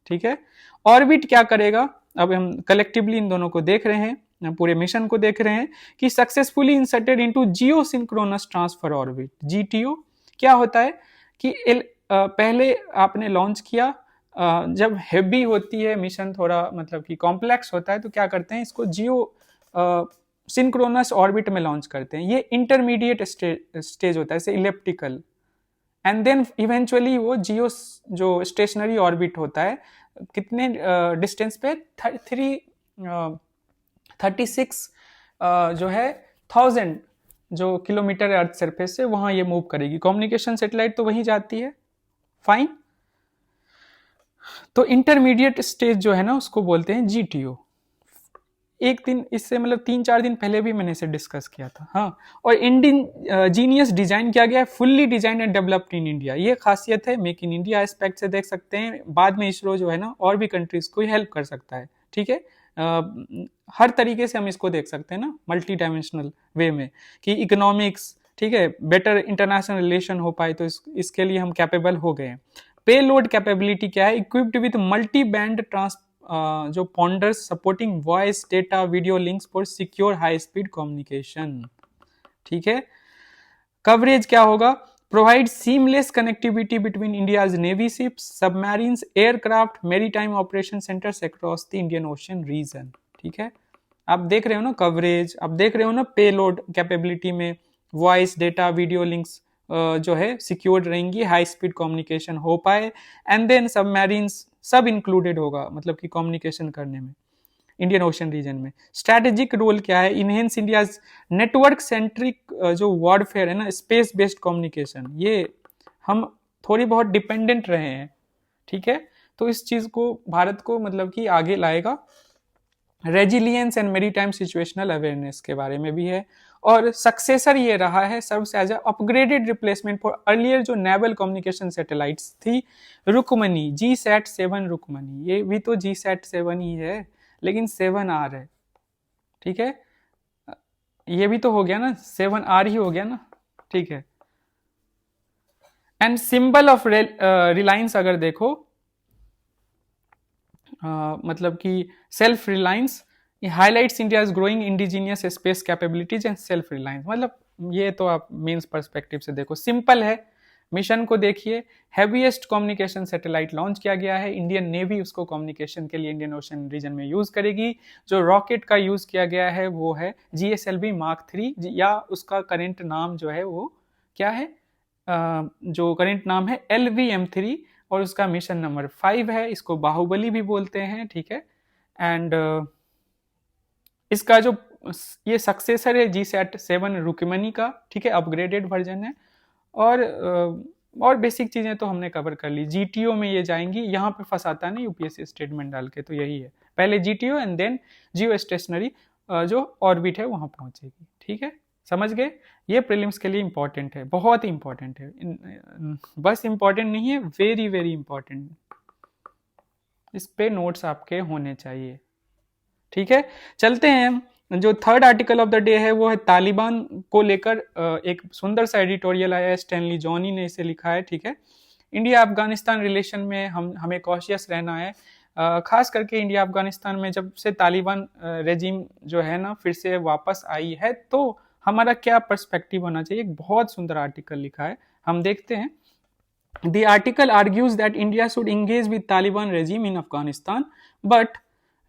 [SPEAKER 1] ठीक है। ऑर्बिट क्या करेगा? अब हम कलेक्टिवली इन दोनों को देख रहे हैं, पूरे मिशन को देख रहे हैं कि सक्सेसफुली इंसर्टेड इनटू जियो सिंक्रोनस ट्रांसफर ऑर्बिट। GTO क्या होता है कि पहले आपने लॉन्च किया, जब हेवी होती है मिशन, थोड़ा मतलब कि कॉम्प्लेक्स होता है, तो क्या करते हैं इसको जियो सिंक्रोनस ऑर्बिट में लॉन्च करते हैं। ये इंटरमीडिएट स्टेज होता है, जैसे इलेप्टिकल। एंड देन इवेंचुअली वो जियो जो स्टेशनरी ऑर्बिट होता है, कितने डिस्टेंस पे 36 जो है 1000 जो किलोमीटर अर्थ सरफेस से, वहां ये मूव करेगी। कम्युनिकेशन सैटेलाइट तो वहीं जाती है, फाइन। तो इंटरमीडिएट स्टेज जो है ना उसको बोलते हैं GTO। एक दिन इससे मतलब 3-4 दिन पहले भी मैंने इसे डिस्कस किया था, हाँ। और इंडियन जीनियस डिजाइन किया गया है, fully design and developed in India. ये खासियत है मेक इन इंडिया एस्पेक्ट से, देख सकते हैं। बाद में इसरो जो है ना और भी कंट्रीज को हेल्प कर सकता है, ठीक है। हर तरीके से हम इसको देख सकते हैं ना, मल्टी डायमेंशनल वे में, कि इकोनॉमिक्स, ठीक है, बेटर इंटरनेशनल रिलेशन हो पाए, तो इसके लिए हम कैपेबल हो गए हैं। पे लोड कैपेबिलिटी क्या है? इक्विप्ड विथ मल्टी बैंड जो ponders supporting voice data video links for secure high speed communication. ठीक है, कवरेज क्या होगा? Provide seamless connectivity between India's navy ships, submarines, aircraft, maritime operation centres across the Indian ocean region. ठीक है, आप देख रहे हो ना कवरेज, आप देख रहे हो ना पे लोड कैपेबिलिटी में वॉइस डेटा वीडियो लिंक्स जो है सिक्योर रहेंगी, हाई स्पीड कम्युनिकेशन हो पाए, एंड देन सबमरीन्स सब इंक्लूडेड होगा, मतलब कि कम्युनिकेशन करने में इंडियन ओशन रीजन में। स्ट्रैटेजिक रोल क्या है? इनहेंस इंडिया नेटवर्क सेंट्रिक जो वॉरफेयर है ना, स्पेस बेस्ड कम्युनिकेशन, ये हम थोड़ी बहुत डिपेंडेंट रहे हैं। ठीक है, तो इस चीज को भारत को मतलब कि आगे लाएगा। Resilience and maritime situational awareness के बारे में भी है। और सक्सेसर ये रहा है serves as upgraded replacement for earlier जो नेवल कम्युनिकेशन सैटेलाइट्स थी, रुकमनी GSAT-7 रुकमनी, ये भी तो GSAT-7 ही है, लेकिन 7R है। ठीक है, ये भी तो हो गया ना, 7R ही हो गया ना। ठीक है, एंड सिंबल ऑफ रिलायंस अगर देखो, मतलब कि self reliance highlights India's growing indigenous space capabilities and self reliance. मतलब ये तो आप मेंस पर्सपेक्टिव से देखो, सिंपल है। मिशन को देखिए, हैवीएस्ट कम्युनिकेशन सैटेलाइट लॉन्च किया गया है, इंडियन नेवी उसको कम्युनिकेशन के लिए इंडियन ओशन रीजन में यूज करेगी। जो रॉकेट का यूज किया गया है वो है GSLV Mark 3, या उसका करेंट नाम जो है वो क्या है, जो करेंट नाम है LVM-3, और उसका मिशन नंबर 5 है। इसको बाहुबली भी बोलते हैं। ठीक है, एंड इसका जो ये सक्सेसर है GSAT-7 रुकमनी का। ठीक है, अपग्रेडेड वर्जन है। और बेसिक चीजें तो हमने कवर कर ली। GTO में ये जाएंगी, यहाँ पे फंसाता नहीं UPSC स्टेटमेंट डाल के, तो यही है, पहले GTO and then geostationary जो ऑर्बिट है वहां पहुंचेगी। ठीक है, समझ गए? ये प्रीलिम्स के लिए इंपॉर्टेंट है, बहुत ही इंपॉर्टेंट है, बस इंपॉर्टेंट नहीं है, वेरी वेरी इंपॉर्टेंट। इस पे नोट्स आपके होने चाहिए। ठीक है, चलते हैं। जो third article of the day है वो है तालिबान को लेकर एक सुंदर सा एडिटोरियल आया है, स्टैनली जॉनी ने इसे लिखा है। ठीक है, इंडिया अफगानिस्तान रिलेशन में हमें कॉशियस रहना है, खास करके इंडिया अफगानिस्तान में जब से तालिबान रेजिम जो है ना फिर से वापस आई है, तो हमारा क्या पर्सपेक्टिव होना चाहिए। एक बहुत सुंदर आर्टिकल लिखा है, हम देखते हैं। The article argues that India should engage with Taliban regime in Afghanistan, but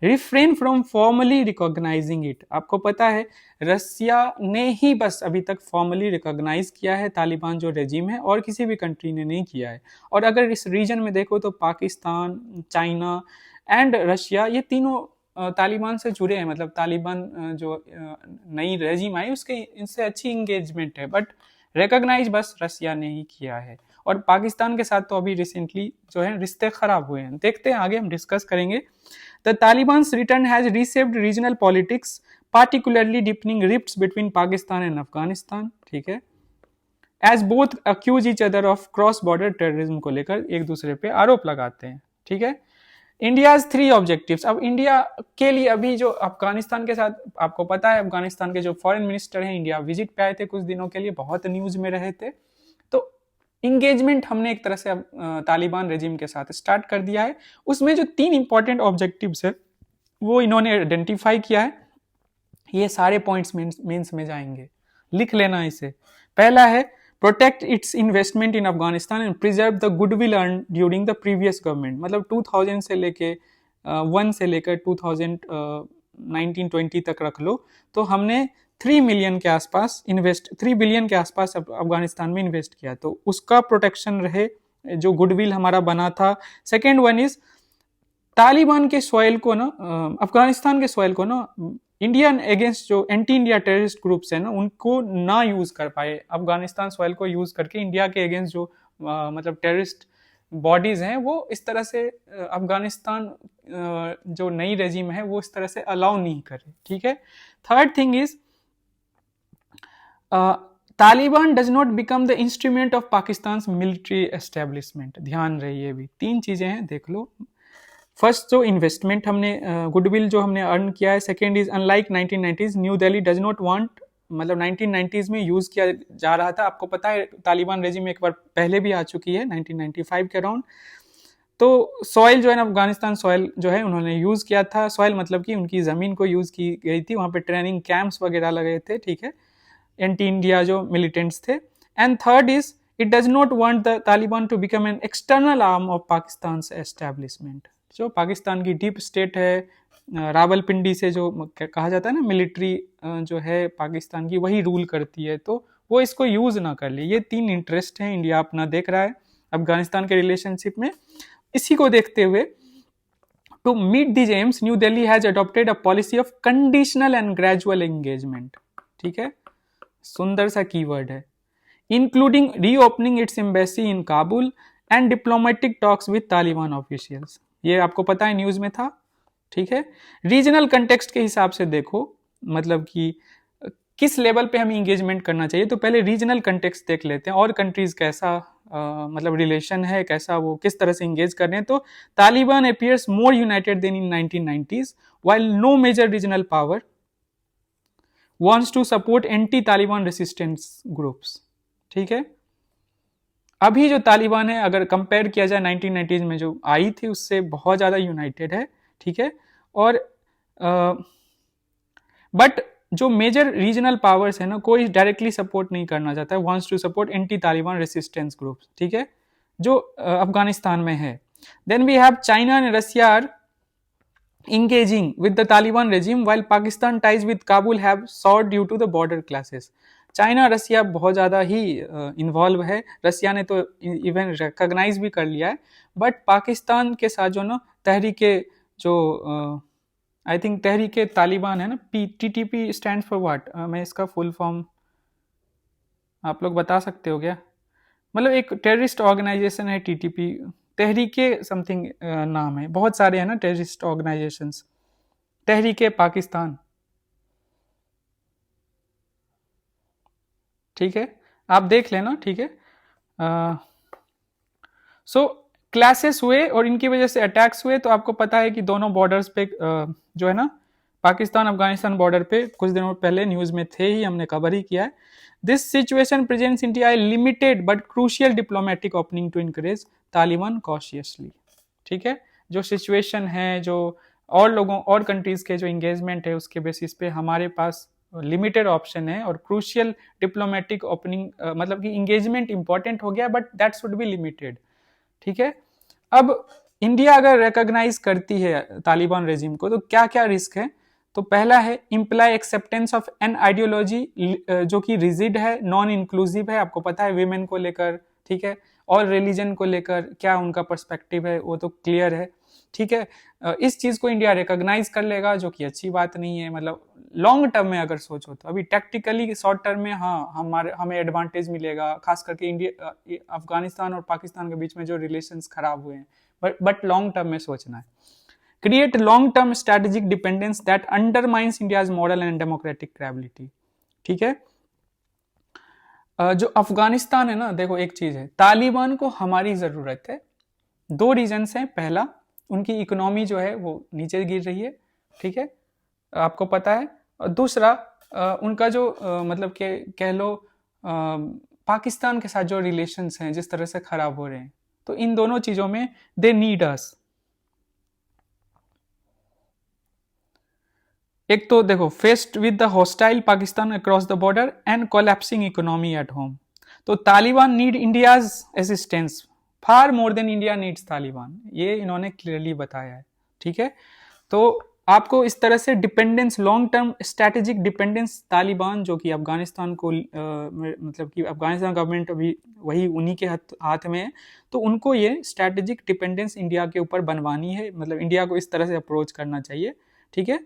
[SPEAKER 1] refrain from formally recognizing it। आपको पता है रसिया ने ही बस अभी तक फॉर्मली रिकॉग्नाइज किया है तालिबान जो रेजिम है, और किसी भी कंट्री ने नहीं किया है। और अगर इस रीजन में देखो तो पाकिस्तान, चाइना एंड रशिया, ये तीनों तालिबान से जुड़े हैं। मतलब तालिबान जो नई रेजिम आई उसके इनसे अच्छी इंगेजमेंट है, बट रिकॉग्नाइज बस रशिया ने ही किया है। और पाकिस्तान के साथ तो अभी रिसेंटली जो है रिश्ते खराब हुए हैं। देखते हैं आगे, हम डिस्कस करेंगे। The Talibans return has reshaped regional politics, particularly deepening rifts between Pakistan and Afghanistan. ठीक है, as both accuse each other of cross border terrorism को लेकर एक दूसरे पे आरोप लगाते हैं। ठीक है, इंडियाज 3 ऑब्जेक्टिव्स। अब इंडिया के लिए अभी जो अफगानिस्तान के साथ, आपको पता है अफगानिस्तान के जो फॉरेन मिनिस्टर हैं इंडिया विजिट पे आए थे कुछ दिनों के लिए, बहुत न्यूज में रहे थे। तो इंगेजमेंट हमने एक तरह से तालिबान रेजिम के साथ स्टार्ट कर दिया है। उसमें जो 3 इंपॉर्टेंट ऑब्जेक्टिव्स है वो इन्होंने आइडेंटिफाई किया है। ये सारे पॉइंट्स मेंस में जाएंगे, लिख लेना इसे। पहला है protect it's investment in Afghanistan and preserve the goodwill earn during the previous government. मतलब 2000 से लेके 1 से लेकर 2019-20 तक रख लो, तो हमने 3 बिलियन के आसपास अफगानिस्तान में इन्वेस्ट किया, तो उसका प्रोटेक्शन रहे, जो गुडविल हमारा बना था। सेकेंड वन इज तालिबान के सॉइल को ना, अफगानिस्तान के सॉइल को ना इंडियन अगेंस्ट जो एंटी इंडिया टेररिस्ट ग्रुप्स है ना उनको ना यूज कर पाए। अफगानिस्तान सॉइल को यूज करके इंडिया के अगेंस्ट जो मतलब टेररिस्ट बॉडीज हैं वो इस तरह से अफगानिस्तान जो नई रेजिम है वो इस तरह से अलाउ नहीं करे। ठीक है, third thing is Taliban does not become the instrument of Pakistan military establishment. ध्यान रहे, ये भी 3 चीजें हैं, देख लो। फर्स्ट जो इन्वेस्टमेंट हमने गुडविल जो हमने अर्न किया है। Second is unlike 1990s new Delhi does not want मतलब 1990s में यूज़ किया जा रहा था। आपको पता है तालिबान रेजिम एक बार पहले भी आ चुकी है 1995 के अराउंड। तो सॉइल जो है ना, अफगानिस्तान सॉइल जो है उन्होंने यूज़ किया था। सॉइल मतलब कि उनकी ज़मीन को यूज़ की गई थी, वहाँ पे ट्रेनिंग कैंप्स वगैरह लगे थे, ठीक है, एंटी इंडिया जो मिलिटेंट्स थे। And third is it does not want the Taliban to become an external arm of Pakistan establishment. जो पाकिस्तान की डीप स्टेट है, रावलपिंडी से जो कहा जाता है ना मिलिट्री जो है पाकिस्तान की, वही रूल करती है, तो वो इसको यूज ना कर ले। ये तीन इंटरेस्ट हैं इंडिया अपना देख रहा है अफगानिस्तान के रिलेशनशिप में। इसी को देखते हुए to meet these aims new Delhi has adopted a policy of conditional and gradual engagement. ठीक है, सुंदर सा कीवर्ड है। Including reopening its embassy in Kabul and diplomatic talks with Taliban officials. ये आपको पता है न्यूज में था, ठीक है। रीजनल कंटेक्स्ट के हिसाब से देखो, मतलब कि किस लेवल पे हमें इंगेजमेंट करना चाहिए, तो पहले रीजनल कंटेक्स्ट देख लेते हैं और कंट्रीज कैसा मतलब रिलेशन है, कैसा वो किस तरह से इंगेज कर रहे हैं। तो Taliban appears more united than in 1990s while no major regional power wants to support anti Taliban resistance groups. ठीक है, अभी जो तालिबान है अगर कंपेयर किया जाए 1990s में जो आई थी उससे बहुत ज्यादा यूनाइटेड है, ठीक है। और बट जो मेजर रीजनल पावर्स है ना, कोई डायरेक्टली सपोर्ट नहीं करना चाहता है, wants to support anti Taliban resistance groups, ठीक है, जो अफगानिस्तान में है। Then we have China and Russia are engaging with the Taliban regime while Pakistan ties with Kabul have soured due to the border clashes। China Russia बहुत ज़्यादा ही involve है। रसिया ने तो इवन रिकॉग्नाइज भी कर लिया है, बट पाकिस्तान के साथ जो ना तहरीके जो आई थिंक तहरीके तालिबान है ना, TTP स्टैंड फॉर व्हाट, मैं इसका फुल फॉर्म आप लोग बता सकते हो क्या? मतलब एक टेररिस्ट ऑर्गेनाइजेशन है TTP, तहरीके समथिंग नाम है, बहुत सारे हैं ना टेररिस्ट ऑर्गेनाइजेशंस। तहरीके पाकिस्तान, ठीक है, आप देख लेना, ठीक है। सो क्लैशेस हुए और इनकी वजह से अटैक्स हुए। तो आपको पता है कि दोनों बॉर्डर्स पे जो है ना, पाकिस्तान अफगानिस्तान बॉर्डर पे कुछ दिनों पहले न्यूज में थे ही, हमने कवर ही किया है। This situation presents India limited but crucial diplomatic opening to encourage Taliban cautiously. ठीक है, जो सिचुएशन है, जो और लोगों और कंट्रीज के जो इंगेजमेंट है उसके बेसिस पे हमारे पास लिमिटेड ऑप्शन है, और क्रूशियल डिप्लोमेटिक ओपनिंग मतलब कि इंगेजमेंट इंपॉर्टेंट हो गया, but that should be limited. ठीक है, अब इंडिया अगर रिकॉग्नाइज करती है तालिबान रेजिम को तो क्या क्या रिस्क है? तो पहला है imply acceptance of an ideology जो कि रिजिड है, नॉन इंक्लूसिव है। आपको पता है विमेन को लेकर, ठीक है, और रिलीजन को लेकर क्या उनका पर्सपेक्टिव है वो तो क्लियर है, ठीक है। इस चीज को इंडिया रिकॉग्नाइज कर लेगा, जो कि अच्छी बात नहीं है। मतलब लॉन्ग टर्म में अगर सोचो तो, अभी टैक्टिकली हॉट टर्म में हाँ हमें एडवांटेज मिलेगा, खास करके इंडिया अफगानिस्तान और पाकिस्तान के बीच में जो रिलेशंस खराब हुए हैं, बट लॉन्ग टर्म में सोचना है। Create long term strategic dependence that undermines India's moral and democratic credibility. ठीक है, जो अफगानिस्तान है ना, देखो एक चीज है, तालिबान को हमारी जरूरत है। दो रीजंस हैं। पहला, उनकी इकोनॉमी जो है वो नीचे गिर रही है, ठीक है, आपको पता है। और दूसरा उनका जो मतलब के कह लो पाकिस्तान के साथ जो रिलेशंस हैं जिस तरह से खराब हो रहे हैं, तो इन दोनों चीजों में दे नीड अस। एक तो देखो, faced with the hostile Pakistan across the border and collapsing economy at home, तो Taliban need India's assistance far more than India needs Taliban, ये इन्होंने क्लियरली बताया है। ठीक है, तो आपको इस तरह से dependence, long term strategic dependence Taliban जो कि अफगानिस्तान को मतलब कि अफगानिस्तान गवर्नमेंट अभी वही उन्हीं के हाथ में है, तो उनको ये स्ट्रैटेजिक डिपेंडेंस इंडिया के ऊपर बनवानी है। मतलब इंडिया को इस तरह से अप्रोच करना चाहिए। ठीक है,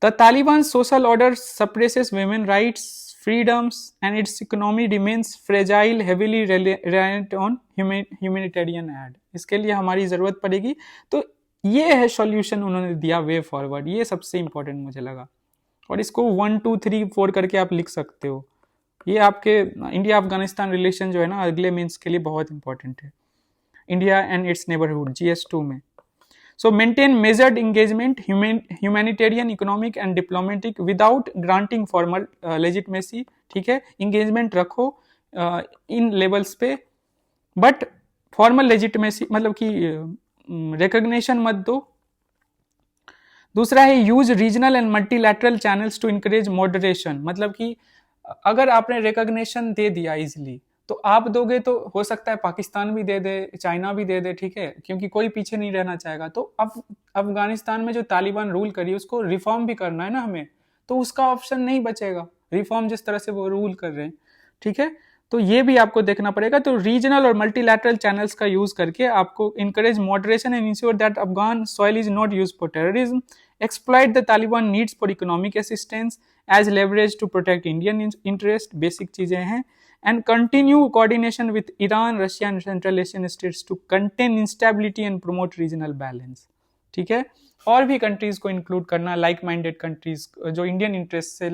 [SPEAKER 1] the Taliban social order suppresses women rights freedoms and its economy remains fragile, heavily reliant on humanitarian aid। इसके लिए हमारी जरूरत पड़ेगी। तो ये है सॉल्यूशन उन्होंने दिया, वे फॉरवर्ड, ये सबसे इंपॉर्टेंट मुझे लगा। और इसको 1 2 3 4 करके आप लिख सकते हो। ये आपके इंडिया अफगानिस्तान रिलेशन जो है ना, अगले मीन्स के लिए बहुत इंपॉर्टेंट है। India and it's neighbourhood GS2 में। So maintain measured engagement, humanitarian, economic and diplomatic without granting formal legitimacy. ठीक है, engagement रखो इन लेवल्स पे, बट फॉर्मल लेजिटिमेसी मतलब कि रिकॉग्निशन मत दो। दूसरा है use regional and multilateral channels to encourage moderation, मतलब कि अगर आपने रिकॉग्निशन दे दिया इजिली तो आप दोगे तो हो सकता है पाकिस्तान भी दे दे, चाइना भी दे दे, ठीक है, क्योंकि कोई पीछे नहीं रहना चाहेगा। तो अब अफगानिस्तान में जो तालिबान रूल करी उसको रिफॉर्म भी करना है ना हमें, तो उसका ऑप्शन नहीं बचेगा रिफॉर्म जिस तरह से वो रूल कर रहे हैं, ठीक है। तो ये भी आपको देखना पड़ेगा। तो रीजनल और मल्टीलैटरल चैनल्स का यूज करके आपको encourage moderation and ensure that Afghan soil is not use for terrorism, exploit the Taliban needs for economic assistance as leverage to protect Indian interest, basic चीजें हैं। And continue coordination with Iran, Russia and central Asian states to contain instability and promote regional balance, ठीक है। और भी countries को include करना, like minded countries जो Indian interest से,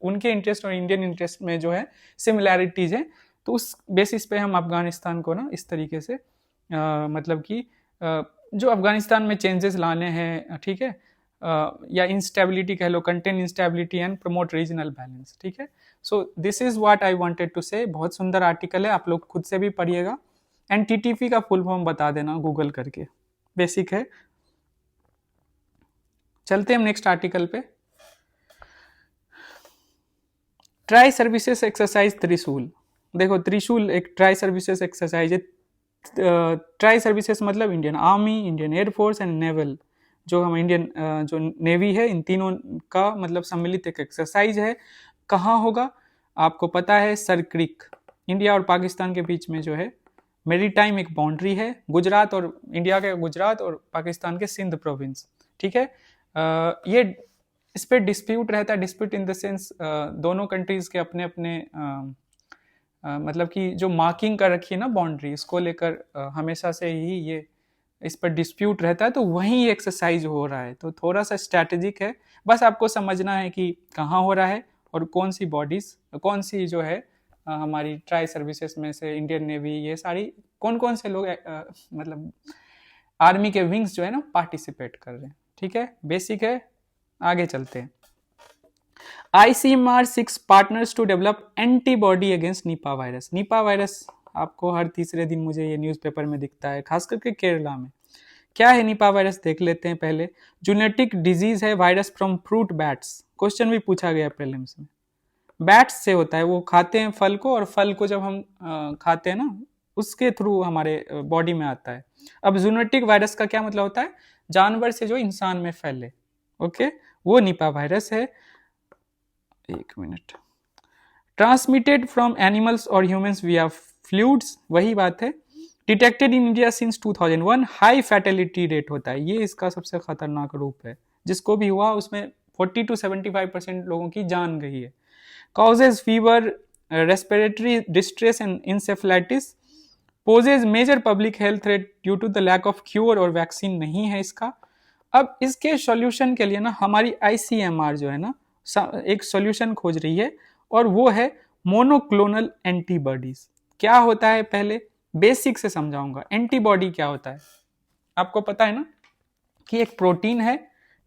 [SPEAKER 1] उनके इंटरेस्ट और इंडियन इंटरेस्ट में जो है सिमिलैरिटीज है, तो उस बेसिस पे हम अफगानिस्तान को ना इस तरीके से मतलब कि जो अफगानिस्तान में चेंजेस लाने हैं, ठीक है, या इंस्टेबिलिटी कह लो, contain instability and promote regional balance, ठीक है। So this is what I wanted to say. बहुत सुंदर आर्टिकल है, आप लोग खुद से भी पढ़िएगा। एंड टीटीपी का फुल फॉर्म बता देना गूगल करके, बेसिक है। चलते हैं हम नेक्स्ट आर्टिकल पे। ट्राई सर्विसेज एक्सरसाइज त्रिशूल। देखो त्रिशूल एक ट्राई सर्विसेज एक्सरसाइज है। ट्राई सर्विसेज मतलब Indian army, Indian air force and naval, जो हम इंडियन जो नेवी है, इन तीनों का मतलब सम्मिलित एक एक्सरसाइज है। कहाँ होगा आपको पता है, सर क्रिक, इंडिया और पाकिस्तान के बीच में जो है मेरीटाइम एक बाउंड्री है, गुजरात और इंडिया के गुजरात और पाकिस्तान के सिंध प्रोविंस, ठीक है। ये इस पे डिस्प्यूट रहता है, डिस्प्यूट इन द सेंस दोनों कंट्रीज के अपने अपने मतलब कि जो मार्किंग कर रखी है ना बाउंड्री, इसको लेकर हमेशा से ही ये इस पर डिस्प्यूट रहता है। तो वहीं एक्सरसाइज हो रहा है, तो थोड़ा सा स्ट्रैटेजिक है, बस आपको समझना है कि कहाँ हो रहा है और कौन सी बॉडीज, कौन सी जो है हमारी ट्राई सर्विसेज में से इंडियन नेवी, ये सारी कौन कौन से लोग मतलब आर्मी के विंग्स जो है ना पार्टिसिपेट कर रहे हैं, ठीक है, बेसिक है। आगे चलते हैं। ICMR 6 partners to develop antibody against Nipah virus. Nipah virus आपको हर तीसरे दिन मुझे ये न्यूज़पेपर में दिखता है, खास करके केरला में। क्या है निपा वायरस, देख लेते हैं पहले। जेनेटिक डिजीज है, virus from fruit bats. Question भी पूछा गया प्रीलिम्स में, बैट्स से होता है, वो खाते हैं फल को, और फल को जब हम खाते हैं ना, उसके थ्रू हमारे बॉडी में आता है। अब जूनोटिक वायरस का क्या मतलब होता है, जानवर से जो इंसान में फैले, ओके, वो निपा वायरस है। एक मिनट। ट्रांसमिटेड फ्रॉम एनिमल्स और ह्यूमंस विया फ्लूइड्स, वही बात है। Detected in India since 2001, high fatality rate होता है, ये इसका सबसे खतरनाक रूप है। जिसको भी हुआ उसमें 40 to 75% लोगों की जान गई है। Causes fever, respiratory distress and encephalitis, poses major public health threat due to the lack of cure, और वैक्सीन नहीं है इसका। अब इसके सॉल्यूशन के लिए ना हमारी ICMR जो है ना एक सॉल्यूशन खोज रही है, और वो है मोनोक्लोनल एंटीबॉडीज। क्या होता है पहले बेसिक से समझाऊंगा। एंटीबॉडी क्या होता है, आपको पता है ना कि एक प्रोटीन है,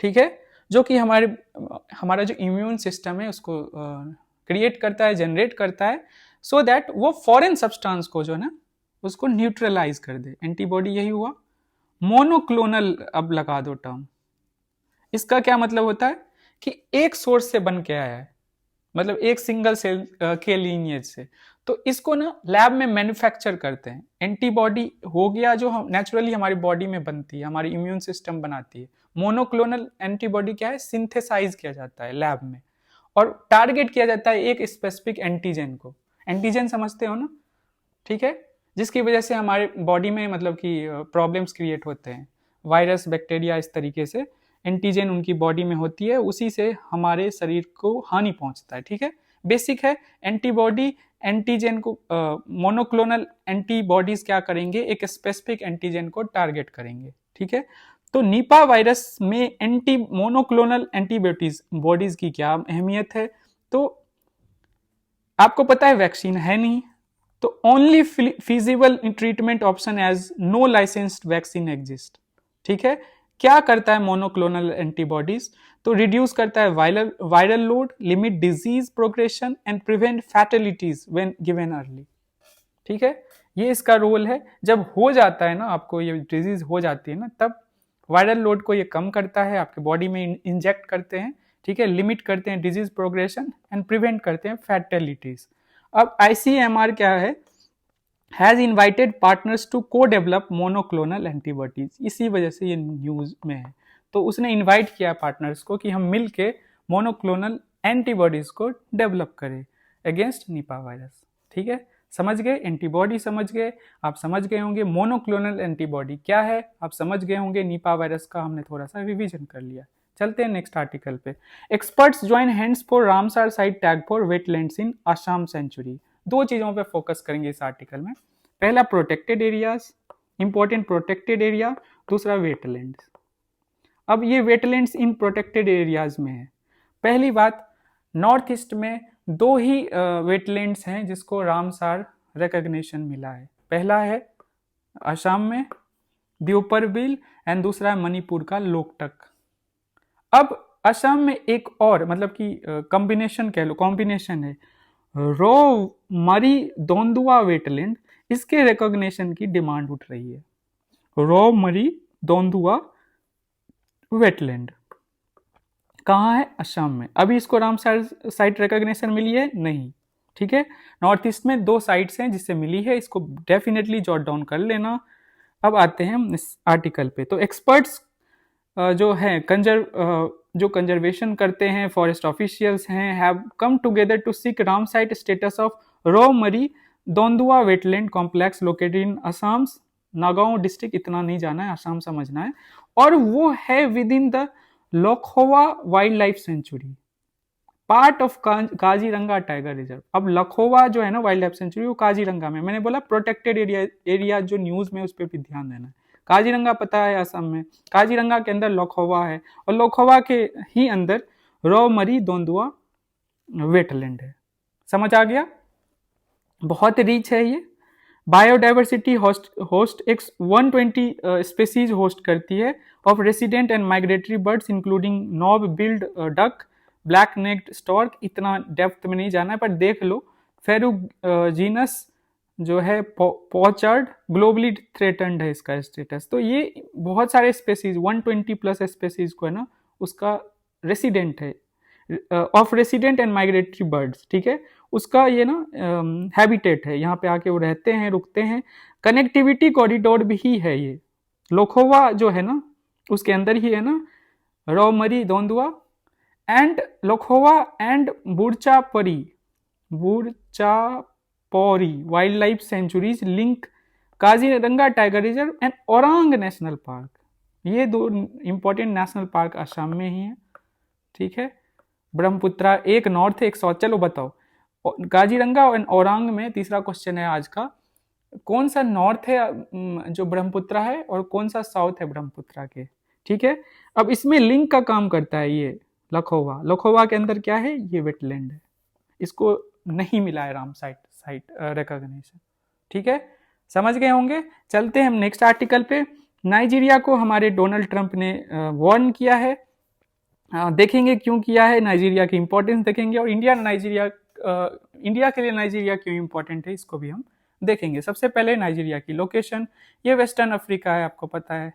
[SPEAKER 1] ठीक है, जो कि हमारा जो इम्यून सिस्टम है उसको क्रिएट करता है, जनरेट करता है, सो दैट वो फॉरेन सब्सटेंस को जो है ना उसको न्यूट्रलाइज कर दे। एंटीबॉडी यही हुआ। मोनोक्लोनल अब लगा दो टर्म, इसका क्या मतलब होता है कि एक सोर्स से बन के आया है, मतलब एक सिंगल सेल के लीनिएज से। तो इसको ना लैब में मैन्युफैक्चर करते हैं। एंटीबॉडी हो गया जो हम नेचुरली हमारी बॉडी में बनती है, हमारी इम्यून सिस्टम बनाती है। मोनोक्लोनल एंटीबॉडी क्या है, सिंथेसाइज किया जाता है लैब में, और टारगेट किया जाता है एक स्पेसिफिक एंटीजन को। एंटीजन समझते हो ना, ठीक है, जिसकी वजह से हमारे बॉडी में मतलब कि प्रॉब्लम्स क्रिएट होते हैं। वायरस, बैक्टीरिया, इस तरीके से एंटीजन उनकी बॉडी में होती है, उसी से हमारे शरीर को हानि पहुंचता है, ठीक है, बेसिक है। एंटीबॉडी एंटीजन को मोनोक्लोनल एंटीबॉडीज क्या करेंगे, एक स्पेसिफिक एंटीजन को टारगेट करेंगे, ठीक है। तो निपा वायरस में मोनोक्लोनल एंटीबॉडीज की क्या अहमियत है, तो आपको पता है वैक्सीन है नहीं, तो only feasible treatment option as no licensed vaccine exist, ठीक है। क्या करता है मोनोक्लोनल एंटीबॉडीज? तो रिड्यूस करता है viral load, limit disease progression and prevent fatalities when given early. ठीक है, ये इसका रोल है। जब हो जाता है ना, आपको ये डिजीज हो जाती है ना, तब वायरल लोड को ये कम करता है, आपके बॉडी में इंजेक्ट करते हैं, ठीक है, लिमिट करते हैं डिजीज प्रोग्रेशन एंड प्रिवेंट करते हैं फैटेलिटीज। अब आईसीएमआर क्या है? हैज इनवाइटेड पार्टनर्स टू को डेवलप मोनोक्लोनल एंटीबॉडीज, इसी वजह से ये न्यूज में है। तो उसने इनवाइट किया पार्टनर्स को कि हम मिल के मोनोक्लोनल एंटीबॉडीज को डेवलप करें अगेंस्ट निपा वायरस। ठीक है, समझ गए? एंटीबॉडी समझ गए, आप समझ गए होंगे मोनोक्लोनल एंटीबॉडी क्या है, आप समझ गए होंगे निपा वायरस का हमने थोड़ा सा रिवीजन कर लिया। चलते हैं नेक्स्ट आर्टिकल पे। Experts join hands for Ramsar site tag for wetlands in Assam sanctuary. दो चीजों पे फोकस करेंगे इस आर्टिकल में। पहला protected areas, important protected area, दूसरा वेटलैंड्स। अब ये वेटलैंड्स इन प्रोटेक्टेड एरियाज में है। पहली बात, नॉर्थ ईस्ट में दो ही वेटलैंड्स हैं जिसको रामसार रिकॉग्निशन मिला है। पहला है असम में द्योपर बिल एंड दूसरा है मणिपुर का लोकटक। अब असम में एक और मतलब कि कॉम्बिनेशन कह लो, कॉम्बिनेशन है रो मरी दोंदुआ वेटलैंड, इसके रिकॉग्निशन की डिमांड उठ रही है। रो मरी दोंदुआ वेटलैंड कहाँ है? असम में। अभी इसको रामसार साइट रिकॉग्निशन मिली है? नहीं। ठीक है, नॉर्थ ईस्ट में दो साइट्स हैं जिससे मिली है, इसको डेफिनेटली जॉट डाउन कर लेना। अब आते हैं हम इस आर्टिकल पे। तो एक्सपर्ट्स जो हैं जो कंजर्वेशन करते हैं, फॉरेस्ट ऑफिशियल्स हैं, have come together to seek Ramsar site status of Rowmari Donduwa wetland complex located in Assam Nagaon district. इतना नहीं जाना है, असम समझना है। और वो है with in the Laokhowa wildlife sanctuary, part of Kaziranga tiger reserve. अब लखोवा जो है ना वाइल्ड लाइफ सेंचुरी, वो काजीरंगा में। मैंने बोला प्रोटेक्टेड एरिया जो न्यूज में, उस पर भी ध्यान देना है। काजीरंगा पता है असम में, काजीरंगा के अंदर लखोवा है और लखोवा के ही अंदर रो मरी दोंदुआ वेटलैंड है। समझ आ गया? बहुत रिच है ये। बायोडाइवर्सिटी होस्ट एक 120 स्पेसीज होस्ट करती है of resident and migratory birds including knob billed duck, black necked stork. इतना डेप्थ में नहीं जाना है, पर देख लो। फेरुजीनस जो है पॉचार्ड ग्लोबली थ्रेटन्ड है इसका स्टेटस। तो ये बहुत सारे स्पेसीज, 120 प्लस स्पेसीज को है ना, उसका रेसिडेंट है of resident and migratory birds. ठीक है, उसका ये ना हैबिटेट है, यहाँ पे आके वो रहते हैं, रुकते हैं। कनेक्टिविटी कॉरिडोर भी ही है ये। लोखोवा जो है ना, उसके अंदर ही है ना Rowmari Donduwa and Laokhowa and Burachapori wildlife sanctuaries link Kaziranga tiger reserve and Orang national park. ये दो इंपॉर्टेंट नेशनल पार्क असम में ही है। ठीक है, ब्रह्मपुत्रा एक नॉर्थ है, एक साउथ। चलो बताओ, काजीरंगा और ओरांग में तीसरा क्वेश्चन है आज का, कौन सा नॉर्थ है जो ब्रह्मपुत्रा है और कौन सा साउथ है ब्रह्मपुत्रा के? ठीक है, अब इसमें लिंक का काम करता है ये लखोवा। लखोवा के अंदर क्या है? ये वेटलैंड है, इसको नहीं मिला है राम साइट रिकॉग्निशन। ठीक है, समझ गए होंगे। चलते हैं हम नेक्स्ट आर्टिकल पे। नाइजीरिया को हमारे डोनाल्ड ट्रंप ने वार्न किया है। देखेंगे क्यों किया है, नाइजीरिया की इंपॉर्टेंस देखेंगे, और इंडिया के लिए नाइजीरिया क्यों इंपॉर्टेंट है इसको भी हम देखेंगे। सबसे पहले नाइजीरिया की लोकेशन, ये वेस्टर्न अफ्रीका है, आपको पता है।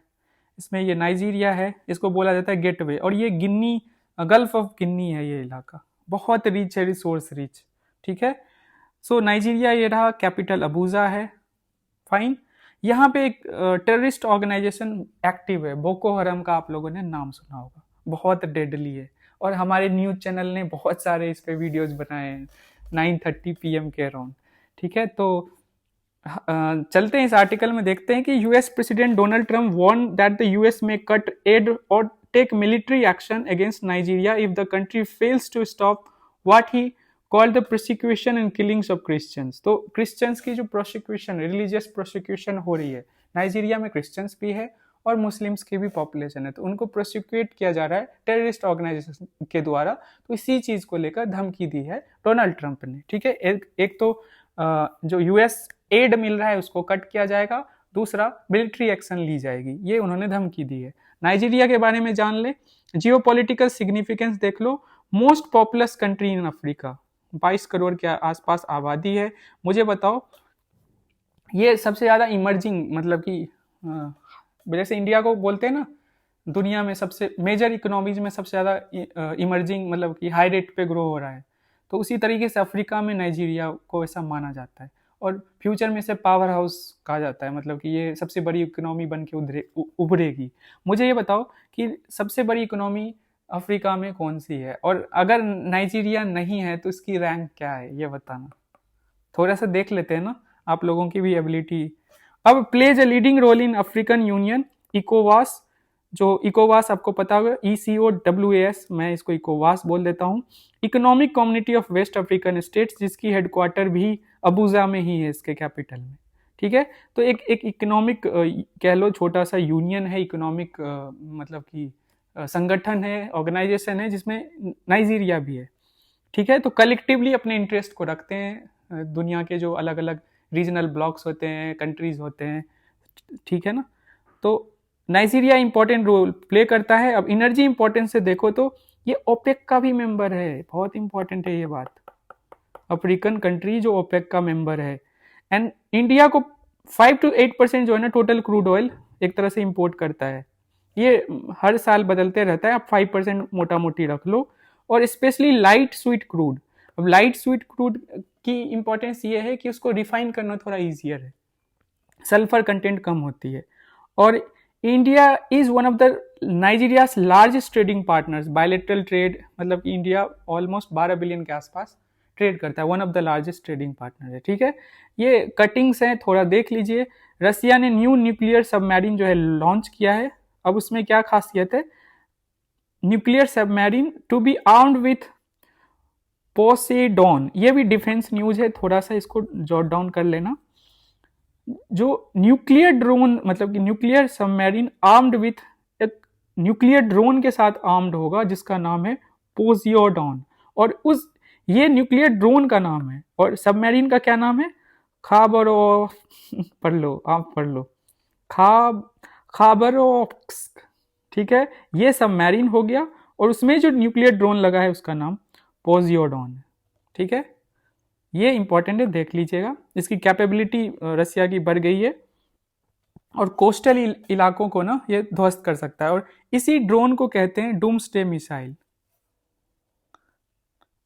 [SPEAKER 1] इसमें ये नाइजीरिया है, इसको बोला जाता है गेटवे, और ये गिन्नी, गल्फ ऑफ गिन्नी है ये इलाका, बहुत रिच है, रिसोर्स रिच। ठीक है, सो नाइजीरिया ये रहा, कैपिटल अबूजा है। फाइन। यहाँ पे एक टेररिस्ट ऑर्गेनाइजेशन एक्टिव है, बोको हरम का आप लोगों ने नाम सुना होगा, बहुत डेडली है, और हमारे न्यूज चैनल ने बहुत सारे इस पे वीडियोस बनाए हैं 9:30 PM के अराउंड। ठीक है, तो चलते हैं इस आर्टिकल में, देखते हैं कि US president Donald Trump warn that the US may cut aid or take military action against Nigeria if the country fails to stop what he called the prosecution and killings of Christians. तो Christians की जो prosecution, religious prosecution हो रही है, Nigeria में Christians भी है और मुस्लिम्स की भी पॉपुलेशन है, तो उनको प्रोसिक्यूट किया जा रहा है टेररिस्ट ऑर्गेनाइजेशन के द्वारा। तो इसी चीज को लेकर धमकी दी है डोनाल्ड ट्रंप ने। ठीक है, एक तो जो यूएस एड मिल रहा है उसको कट किया जाएगा, दूसरा मिलिट्री एक्शन ली जाएगी, ये उन्होंने धमकी दी है। नाइजीरिया के बारे में जान ले। जियो पॉलिटिकल सिग्निफिकेंस देख लो, most populous country in Africa, 22 crore के आसपास आबादी है। मुझे बताओ ये सबसे ज़्यादा इमर्जिंग, मतलब कि जैसे इंडिया को बोलते हैं ना दुनिया में सबसे मेजर इकोनॉमीज में सबसे ज़्यादा इमर्जिंग, मतलब कि हाई रेट पे ग्रो हो रहा है, तो उसी तरीके से अफ्रीका में नाइजीरिया को ऐसा माना जाता है और फ्यूचर में से पावर हाउस कहा जाता है, मतलब कि ये सबसे बड़ी इकोनॉमी बन के उभरेगी। मुझे ये बताओ कि सबसे बड़ी इकोनॉमी अफ्रीका में कौन सी है, और अगर नाइजीरिया नहीं है तो इसकी रैंक क्या है, ये बताना। थोड़ा सा देख लेते हैं ना आप लोगों की भी एबिलिटी। अब plays a leading role in African Union, इकोवास, जो इकोवास आपको पता होगा, ECOWAS, मैं इसको इकोवास बोल देता हूँ, economic community of West African states, जिसकी हेडक्वार्टर भी अबूजा में ही है, इसके कैपिटल में। ठीक है, तो एक एक इकोनॉमिक कह लो छोटा सा यूनियन है, इकोनॉमिक मतलब कि संगठन है, ऑर्गेनाइजेशन है, जिसमें नाइजीरिया भी है। ठीक है, तो कलेक्टिवली अपने इंटरेस्ट को रखते हैं दुनिया के जो अलग अलग रीजनल ब्लॉक्स होते हैं, कंट्रीज होते हैं। ठीक है ना, तो नाइजीरिया इंपॉर्टेंट रोल प्ले करता है। अब एनर्जी इंपॉर्टेंस से देखो तो ये ओपेक का भी मेंबर है, बहुत इंपॉर्टेंट है ये बात, अफ्रीकन कंट्री जो ओपेक का मेंबर है। एंड इंडिया को 5 to 8% जो है ना टोटल क्रूड ऑयल एक तरह से इंपोर्ट करता है, ये हर साल बदलते रहता है, आप 5% मोटा मोटी रख लो। और स्पेशली लाइट स्वीट क्रूड, अब लाइट स्वीट क्रूड की इंपॉर्टेंस ये है कि उसको रिफाइन करना थोड़ा ईजियर है, सल्फर कंटेंट कम होती है। और India is one of the Nigeria's largest trading partners, bilateral trade, मतलब इंडिया ऑलमोस्ट 12 बिलियन के आसपास ट्रेड करता है, one of the largest trading partner है। ठीक है, ये कटिंग्स हैं, थोड़ा देख लीजिए। रसिया ने न्यू न्यूक्लियर सबमरीन जो है लॉन्च किया है। अब उसमें क्या खासियत है, nuclear submarine to be armed with Poseidon, ये भी डिफेंस न्यूज है, थोड़ा सा इसको जॉट डाउन कर लेना। जो न्यूक्लियर ड्रोन, मतलब कि न्यूक्लियर सबमरीन आर्म्ड विथ, एक न्यूक्लियर ड्रोन के साथ आर्म्ड होगा जिसका नाम है पोजियोडॉन, और उस ये न्यूक्लियर ड्रोन का नाम है, और सबमरीन का क्या नाम है, खाबरो पढ़ लो, आप पढ़ लो, खाबरोव्स्क। ठीक है, ये सबमरीन हो गया, और उसमें जो न्यूक्लियर ड्रोन लगा है उसका नाम पोजियोडॉन है। ठीक है, ये इंपॉर्टेंट है, देख लीजिएगा। इसकी कैपेबिलिटी रसिया की बढ़ गई है, और कोस्टल इलाकों को ना ये ध्वस्त कर सकता है, और इसी ड्रोन को कहते हैं डूम्सडे मिसाइल।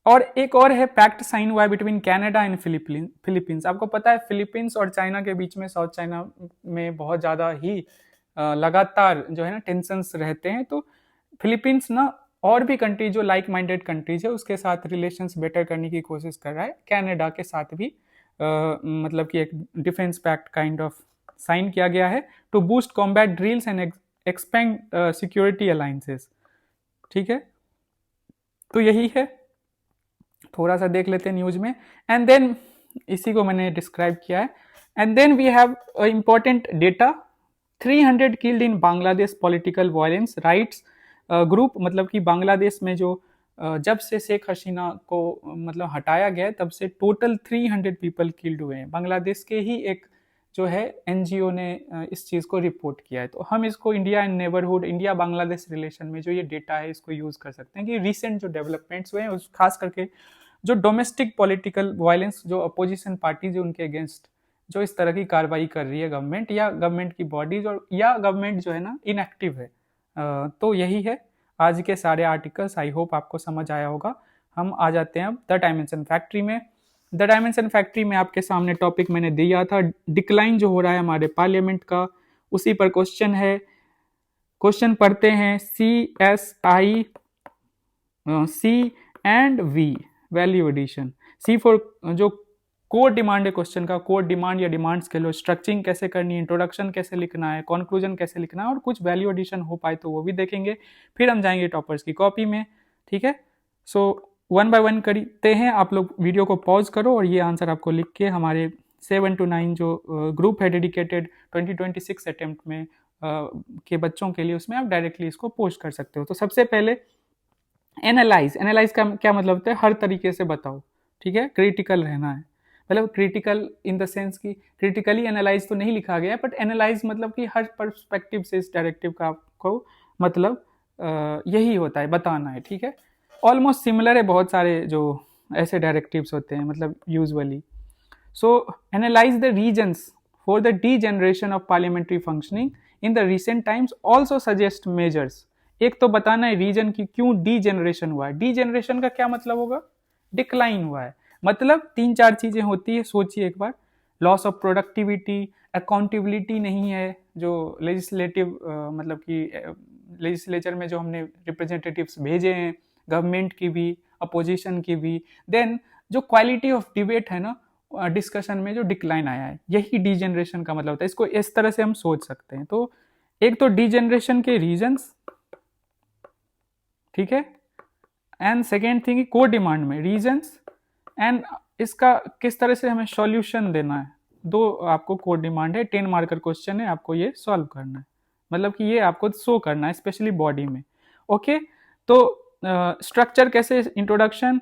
[SPEAKER 1] और एक और है पैक्ट साइन हुआ है बिटवीन कनाडा एंड फिलीपींस। आपको पता है फिलीपींस और चाइना के बीच में, साउथ चाइना में बहुत ज़्यादा ही लगातार जो है ना टेंशंस रहते हैं, तो फिलीपींस ना और भी कंट्री जो लाइक माइंडेड कंट्रीज है उसके साथ रिलेशंस बेटर करने की कोशिश कर रहा है। कनाडा के साथ भी मतलब कि एक defence pact kind of sign किया गया है to boost combat drills and expand security alliances. ठीक है, तो यही है, थोड़ा सा देख लेते हैं न्यूज में। एंड देन इसी को मैंने डिस्क्राइब किया है। And then we have important data, 300 killed in Bangladesh political violence rights group, मतलब कि बांग्लादेश में जो जब से शेख हसीना को मतलब हटाया गया तब से टोटल 300 पीपल किल्ड हुए हैं। बांग्लादेश के ही एक जो है एनजीओ ने इस चीज़ को रिपोर्ट किया है। तो हम इसको India and neighbourhood, India Bangladesh relation में जो ये डेटा है इसको यूज़ कर सकते हैं कि रिसेंट जो डेवलपमेंट्स हुए हैं उस खास करके जो डोमेस्टिक पॉलिटिकल वायलेंस, जो अपोजिशन पार्टी जो उनके अगेंस्ट जो इस तरह की कार्रवाई कर रही है गवर्नमेंट या गवर्नमेंट की बॉडीज, और या गवर्नमेंट जो है ना इनएक्टिव है। तो यही है आज के सारे आर्टिकल्स, आई होप आपको समझ आया होगा। हम आ जाते हैं अब द डायमेंशन फैक्ट्री में। द डायमेंशन फैक्ट्री में आपके सामने टॉपिक मैंने दिया था, डिक्लाइन जो हो रहा है हमारे पार्लियामेंट का, उसी पर क्वेश्चन है। क्वेश्चन पढ़ते हैं, C and V value addition. C for जो कोर डिमांड है क्वेश्चन का, कोर डिमांड या डिमांड्स के लो, स्ट्रक्चरिंग कैसे करनी है, इंट्रोडक्शन कैसे लिखना है, कंक्लूजन कैसे लिखना है, और कुछ वैल्यू एडिशन हो पाए तो वो भी देखेंगे। फिर हम जाएंगे टॉपर्स की कॉपी में। ठीक है, सो वन बाय वन करते हैं। आप लोग वीडियो को पॉज करो और ये आंसर आपको लिख के हमारे 7 to 9 जो ग्रुप है डेडिकेटेड 2026 अटेम्प्ट में के बच्चों के लिए, उसमें आप डायरेक्टली इसको पोस्ट कर सकते हो। तो सबसे पहले एनालाइज का क्या मतलब होता है, हर तरीके से बताओ। ठीक है, क्रिटिकल रहना है। मतलब क्रिटिकल इन द सेंस कि क्रिटिकली एनालाइज तो नहीं लिखा गया, बट एनालाइज मतलब कि हर पर्सपेक्टिव से इस डायरेक्टिव का आपको मतलब यही होता है, बताना है, ठीक है। ऑलमोस्ट सिमिलर है बहुत सारे जो ऐसे डायरेक्टिव्स होते हैं मतलब usually. So analyze the reasons for the degeneration of parliamentary functioning in the recent times, also suggest measures। एक तो बताना है रीजन की क्यों डीजेनरेशन हुआ है। डीजेनरेशन का क्या मतलब होगा? डिक्लाइन हुआ है। मतलब तीन चार चीजें होती है, सोचिए एक बार। लॉस ऑफ प्रोडक्टिविटी, अकाउंटेबिलिटी नहीं है जो लेजिस्लेटिव मतलब कि लेजिस्लेचर में जो हमने रिप्रेजेंटेटिव्स भेजे हैं, गवर्नमेंट की भी अपोजिशन की भी। देन जो क्वालिटी ऑफ डिबेट है ना डिस्कशन में, जो डिक्लाइन आया है, यही डीजेनरेशन का मतलब होता है। इसको इस तरह से हम सोच सकते हैं। तो एक तो डीजेनरेशन के रीजंस, ठीक है, एंड सेकेंड थिंग को डिमांड में रीजंस, एंड इसका किस तरह से हमें सॉल्यूशन देना है। दो आपको कोड डिमांड है, 10 मार्कर क्वेश्चन है, आपको ये सॉल्व करना है, मतलब कि ये आपको शो करना है स्पेशली बॉडी में। ओके, तो स्ट्रक्चर कैसे, इंट्रोडक्शन,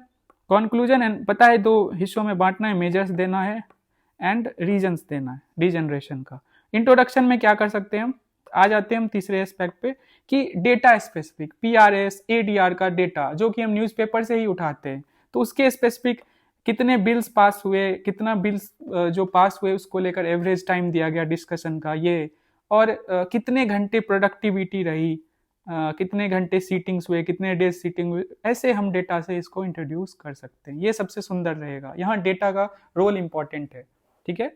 [SPEAKER 1] कंक्लूजन, एंड पता है दो हिस्सों में बांटना है, मेजर्स देना है एंड रीजंस देना है डीजनरेशन का। इंट्रोडक्शन में क्या कर सकते हैं हम, आ जाते हैं हम तीसरे एस्पेक्ट पे कि डेटा स्पेसिफिक, पीआरएस एडीआर का डेटा जो कि हम न्यूज़पेपर से ही उठाते हैं, तो उसके स्पेसिफिक कितने बिल्स पास हुए, कितना बिल्स जो पास हुए उसको लेकर एवरेज टाइम दिया गया डिस्कशन का ये, और कितने घंटे प्रोडक्टिविटी रही, कितने घंटे सीटिंग्स हुए, कितने डेज सीटिंग हुए, ऐसे हम डेटा से इसको इंट्रोड्यूस कर सकते हैं। ये सबसे सुंदर रहेगा, यहाँ डेटा का रोल इंपॉर्टेंट है, ठीक है।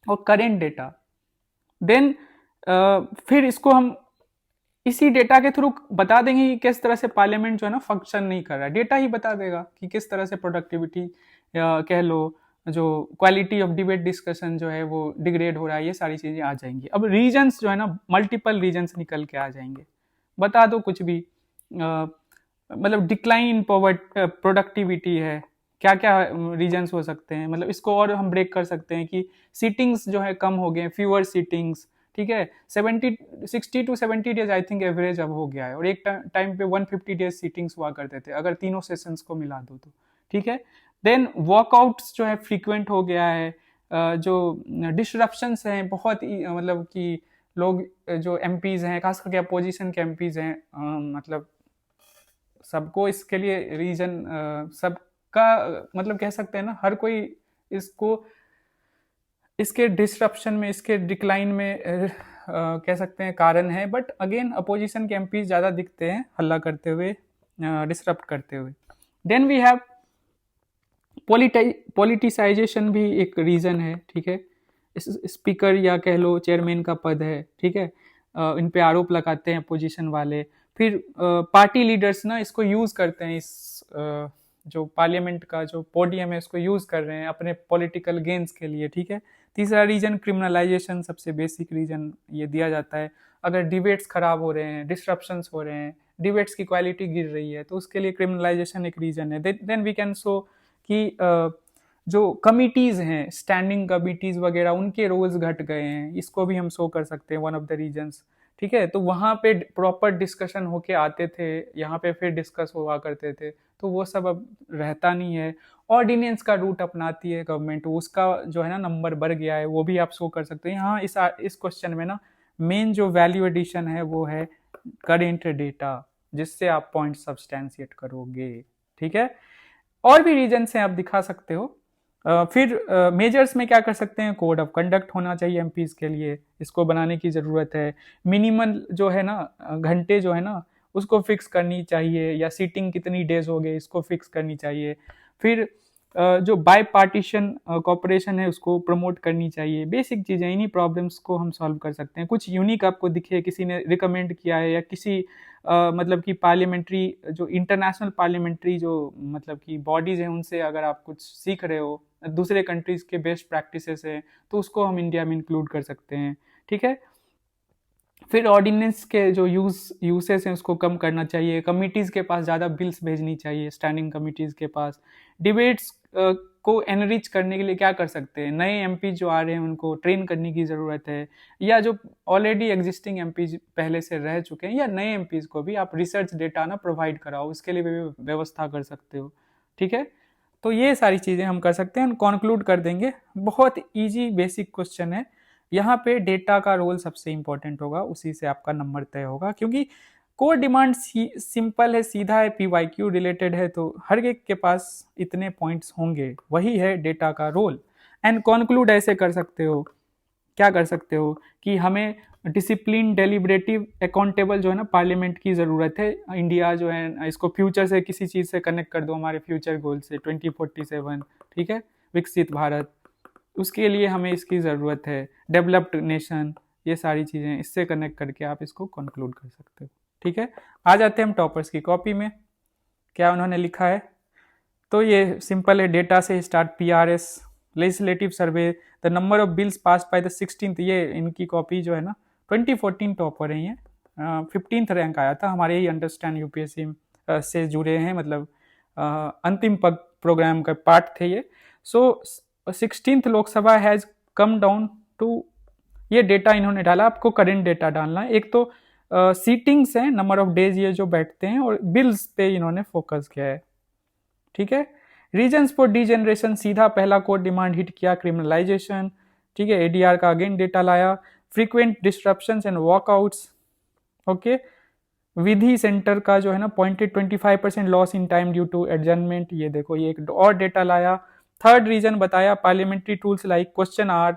[SPEAKER 1] और करेंट डेटा, देन फिर इसको हम इसी डेटा के थ्रू बता देंगे कि किस तरह से पार्लियामेंट जो है ना फंक्शन नहीं कर रहा है। डेटा ही बता देगा कि किस तरह से प्रोडक्टिविटी कह लो, जो क्वालिटी ऑफ डिबेट डिस्कशन जो है वो डिग्रेड हो रहा है, ये सारी चीजें आ जाएंगी। अब रीजंस जो है ना, मल्टीपल रीजंस निकल के आ जाएंगे, बता दो कुछ भी, मतलब डिक्लाइन इन प्रोडक्टिविटी है, क्या क्या रीजंस हो सकते हैं, मतलब इसको और हम ब्रेक कर सकते हैं कि सीटिंग्स जो है कम हो गए, फ्यूअर सीटिंग्स, ठीक है। 60 to 70 days I think average अब हो गया है, और एक टाइम पे 150 डेज सीटिंग्स हुआ करते थे अगर तीनों सेशंस को मिला दो तो, ठीक है। देन वॉकआउट्स जो है फ्रीक्वेंट हो गया है, जो डिसरप्शंस हैं बहुत ही, मतलब कि लोग जो एमपीज हैं, खास करके अपोजिशन के एमपीज हैं, मतलब सबको इसके लिए रीजन, सबका मतलब कह सकते हैं ना, हर कोई इसको इसके डिसरप्शन में, इसके डिक्लाइन में कह सकते हैं कारण है। बट अगेन अपोजिशन के एमपी ज़्यादा दिखते हैं हल्ला करते हुए, डिसरप्ट करते हुए। देन वी हैव पॉलिटिसाइजेशन भी एक रीज़न है, ठीक है। स्पीकर या कह लो चेयरमैन का पद है, ठीक है, इन पे आरोप लगाते हैं अपोजिशन वाले। फिर पार्टी लीडर्स ना इसको यूज़ करते हैं, इस जो पार्लियामेंट का जो पोडियम है उसको यूज़ कर रहे हैं अपने पॉलिटिकल गेन्स के लिए, ठीक है। तीसरा रीजन क्रिमिनलाइजेशन, सबसे बेसिक रीजन ये दिया जाता है। अगर डिबेट्स खराब हो रहे हैं, डिस्ट्रप्शंस हो रहे हैं, डिबेट्स की क्वालिटी गिर रही है, तो उसके लिए क्रिमिनलाइजेशन एक रीजन है। देन वी कैन शो कि जो कमिटीज़ हैं, स्टैंडिंग कमिटीज़ वगैरह, उनके रोल्स घट गए हैं, इसको भी हम शो कर सकते हैं, वन ऑफ द रीजन्स, ठीक है। तो वहाँ पे प्रॉपर डिस्कशन होके आते थे, यहाँ पे फिर डिस्कस हुआ करते थे, तो वो सब अब रहता नहीं है। ऑर्डिनेंस का रूट अपनाती है गवर्नमेंट, उसका जो है ना नंबर बढ़ गया है, वो भी आप शो कर सकते हैं। यहाँ इस क्वेश्चन में ना मेन जो वैल्यू एडिशन है वो है करेंट डेटा, जिससे आप पॉइंट सब्सटेंशिएट करोगे, ठीक है। और भी रीजन हैं आप दिखा सकते हो। फिर मेजर्स में क्या कर सकते हैं, कोड ऑफ कंडक्ट होना चाहिए एमपीज के लिए, इसको बनाने की ज़रूरत है। मिनिमम जो है ना घंटे जो है ना उसको फिक्स करनी चाहिए, या सीटिंग कितनी डेज हो गए इसको फिक्स करनी चाहिए। फिर जो बाय पार्टीशन कॉपरेशन है उसको प्रमोट करनी चाहिए। बेसिक चीज़ें, इन्हीं प्रॉब्लम्स को हम सॉल्व कर सकते हैं। कुछ यूनिक आपको दिखे, किसी ने रिकमेंड किया है, या किसी मतलब कि पार्लियामेंट्री जो इंटरनेशनल पार्लियामेंट्री जो मतलब कि बॉडीज़ हैं उनसे अगर आप कुछ सीख रहे हो, दूसरे कंट्रीज़ के बेस्ट प्रैक्टिसेस हैं, तो उसको हम इंडिया में इंक्लूड कर सकते हैं, ठीक है। फिर ऑर्डिनेंस के जो यूसेस हैं उसको कम करना चाहिए। कमिटीज़ के पास ज़्यादा बिल्स भेजनी चाहिए, स्टैंडिंग कमिटीज़ के पास। डिबेट्स को एनरिच करने के लिए क्या कर सकते हैं, नए एमपी जो आ रहे हैं उनको ट्रेन करने की ज़रूरत है, या जो ऑलरेडी एग्जिस्टिंग एमपी पहले से रह चुके हैं, या नए एमपीज़ को भी आप रिसर्च डेटा ना प्रोवाइड कराओ, उसके लिए भी व्यवस्था कर सकते हो, ठीक है। तो ये सारी चीज़ें हम कर सकते हैं, कॉन्क्लूड कर देंगे। बहुत इजी बेसिक क्वेश्चन है। यहाँ पे डेटा का रोल सबसे इंपॉर्टेंट होगा, उसी से आपका नंबर तय होगा, क्योंकि कोर डिमांड सिंपल है, सीधा है, पीवाईक्यू रिलेटेड है, तो हर एक के पास इतने पॉइंट्स होंगे, वही है डेटा का रोल। एंड कॉन्क्लूड ऐसे कर सकते हो, क्या कर सकते हो कि हमें डिसिप्लिन, डेलिब्रेटिव, अकाउंटेबल जो है ना पार्लियामेंट की ज़रूरत है। इंडिया जो है इसको फ्यूचर से किसी चीज़ से कनेक्ट कर दो, हमारे फ्यूचर गोल से 2047, ठीक है, विकसित भारत, उसके लिए हमें इसकी ज़रूरत है। डेवलप्ड नेशन, ये सारी चीज़ें इससे कनेक्ट करके आप इसको कंक्लूड कर सकते हो, ठीक है। आ जाते हैं हम टॉपर्स की कॉपी में, क्या उन्होंने लिखा है। तो ये सिंपल है, डेटा से start, PRS legislative survey, the number of bills pass by the 16th, ये इनकी कॉपी जो है ना 2014 टॉपर है ये, 15th रैंक आया था हमारे ही अंडरस्टैंड यूपीएससी से जुड़े हैं, मतलब अंतिम प्रोग्राम का पार्ट थे ये। So 16th Lok Sabha has come down to, ये डेटा इन्होंने डाला, आपको करेंट डेटा डालना है। एक तो सीटिंग्स हैं, नंबर ऑफ डेज ये जो बैठते हैं, और बिल्स पे इन्होंने फोकस किया है, ठीक है। रीजन्स फॉर डीजेनरेशन, सीधा पहला कोड डिमांड हिट किया, क्रिमिनलाइजेशन, ठीक है। एडीआर का अगेन डेटा लाया, frequent disruptions and walkouts, okay. Vidhi centre का जो है ना pointed 25% loss in time due to adjournment, ये देखो ये एक और डेटा लाया। थर्ड रीजन बताया, parliamentary tools like question hour,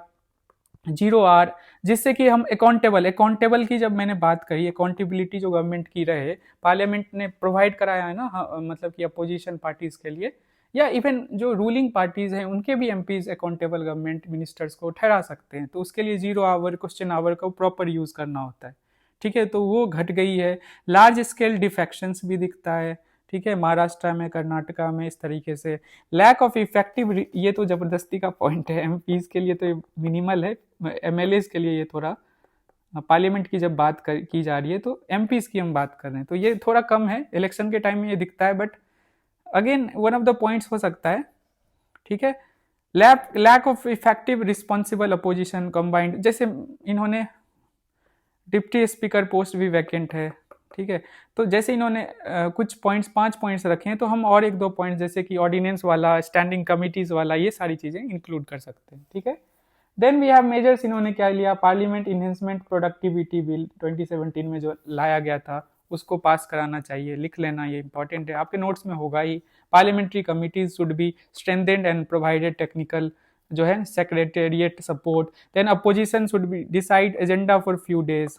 [SPEAKER 1] 0R, जिससे कि हम अकाउंटेबल की जब मैंने बात करी, अकाउंटेबिलिटी जो गवर्नमेंट की रहे, पार्लियामेंट ने प्रोवाइड कराया है ना, मतलब कि अपोजिशन पार्टीज के लिए, या इवन जो रूलिंग पार्टीज हैं उनके भी एमपीज अकाउंटेबल गवर्नमेंट मिनिस्टर्स को ठहरा सकते हैं। तो उसके लिए 0 आवर क्वेश्चन आवर का प्रॉपर यूज करना होता है, ठीक है। तो वो घट गई है। लार्ज स्केल डिफेक्शंस भी दिखता है, ठीक है, महाराष्ट्र में, कर्नाटका में, इस तरीके से। लैक ऑफ इफेक्टिव, ये तो जबरदस्ती का पॉइंट है, एमपीज के लिए तो मिनिमल है, एमएलएज के लिए ये थोड़ा, पार्लियामेंट की जब बात की जा रही है तो एमपीज की हम बात कर रहे हैं, तो ये थोड़ा कम है, इलेक्शन के टाइम में ये दिखता है, but again one of the points हो सकता है, ठीक है। Lack of effective responsible opposition combined, जैसे इन्होंने डिप्टी स्पीकर पोस्ट भी वैकेंट है, ठीक है। तो जैसे इन्होंने कुछ पॉइंट्स, 5 पॉइंट्स रखे हैं, तो हम और 1-2 पॉइंट्स जैसे कि ऑर्डिनेंस वाला, स्टैंडिंग कमिटीज वाला, ये सारी चीजें इंक्लूड कर सकते हैं, ठीक है। देन वी हैव मेजर्स, इन्होंने क्या लिया, पार्लियामेंट इन्हेंसमेंट प्रोडक्टिविटी बिल 2017 में जो लाया गया था, उसको पास कराना चाहिए, लिख लेना, ये इंपॉर्टेंट है, आपके नोट्स में होगा ही। Parliamentary committees should be strengthened and provided technical जो है secretariat support. Then opposition should be decide agenda for few days,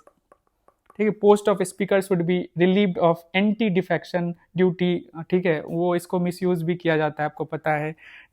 [SPEAKER 1] ठीक है। Post of speaker should be relieved of anti defection duty, ठीक है, वो इसको मिसयूज भी किया जाता है, आपको पता है,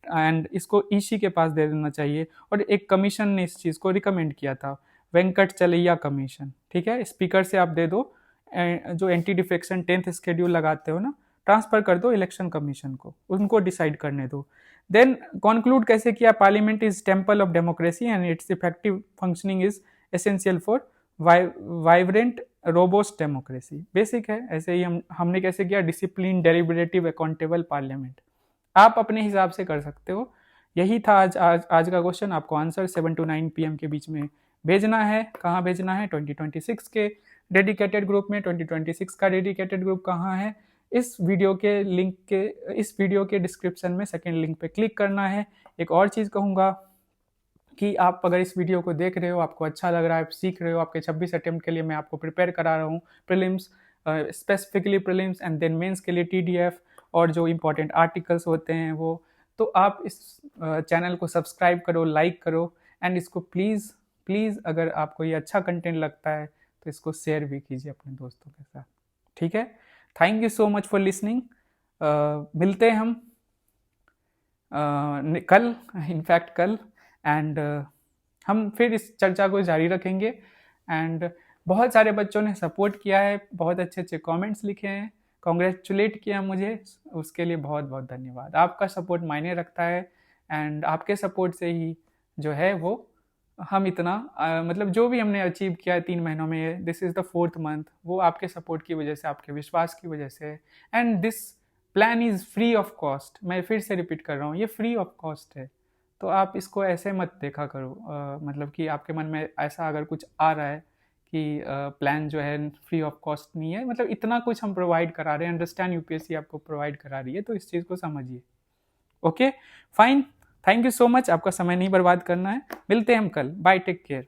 [SPEAKER 1] एंड इसको ईसी के पास दे देना चाहिए। और एक कमीशन ने इस चीज़ को रिकमेंड किया था, वेंकट चलैया कमीशन, ठीक है। स्पीकर से आप दे दो, जो एंटी डिफेक्शन 10th शेड्यूल लगाते हो ना, ट्रांसफर कर दो इलेक्शन कमीशन को, उनको डिसाइड करने दो। देन कॉन्क्लूड कैसे किया, parliament is temple of democracy and it's effective functioning is essential for vibrant robust democracy, basic है। ऐसे ही हमने कैसे किया, डिसिप्लिन, डेलिब्रेटिव, अकाउंटेबल पार्लियामेंट, आप अपने हिसाब से कर सकते हो। यही था आज का क्वेश्चन। आपको आंसर 7 to 9 PM के बीच में भेजना है। कहाँ भेजना है, 2026 के डेडिकेटेड ग्रुप में। 2026 का डेडिकेटेड ग्रुप कहाँ है, इस वीडियो के डिस्क्रिप्शन में सेकेंड लिंक पे क्लिक करना है। एक और चीज़ कहूँगा कि आप अगर इस वीडियो को देख रहे हो, आपको अच्छा लग रहा है, आप सीख रहे हो, आपके 26 अटेम्प्ट के लिए मैं आपको प्रिपेयर करा रहा हूँ, prelims, specifically prelims and then mains के लिए TDF और जो इंपॉर्टेंट आर्टिकल्स होते हैं वो, तो आप इस चैनल को सब्सक्राइब करो, लाइक करो, एंड इसको प्लीज़ प्लीज़ अगर आपको ये अच्छा कंटेंट लगता है तो इसको शेयर भी कीजिए अपने दोस्तों के साथ, ठीक है। Thank you so much for listening. मिलते हैं हम कल, इनफैक्ट कल, एंड हम फिर इस चर्चा को जारी रखेंगे। एंड बहुत सारे बच्चों ने सपोर्ट किया है, बहुत अच्छे अच्छे कमेंट्स लिखे हैं, कॉन्ग्रेचुलेट किया मुझे, उसके लिए बहुत बहुत धन्यवाद। आपका सपोर्ट मायने रखता है, एंड आपके सपोर्ट से ही जो है वो हम इतना मतलब जो भी हमने अचीव किया है 3 महीनों में, this is the 4th month, वो आपके सपोर्ट की वजह से, आपके विश्वास की वजह से। And this plan is free of cost, मैं फिर से रिपीट कर रहा हूँ, ये फ्री ऑफ कॉस्ट है। तो आप इसको ऐसे मत देखा करो, मतलब कि आपके मन में ऐसा अगर कुछ आ रहा है कि प्लान जो है फ्री ऑफ कॉस्ट नहीं है, मतलब इतना कुछ हम प्रोवाइड करा रहे हैं, अंडरस्टैंड यूपीएससी आपको प्रोवाइड करा रही है, तो इस चीज़ को समझिए, okay fine, thank you so much, आपका समय नहीं बर्बाद करना है, मिलते हैं हम कल, बाय, टेक केयर।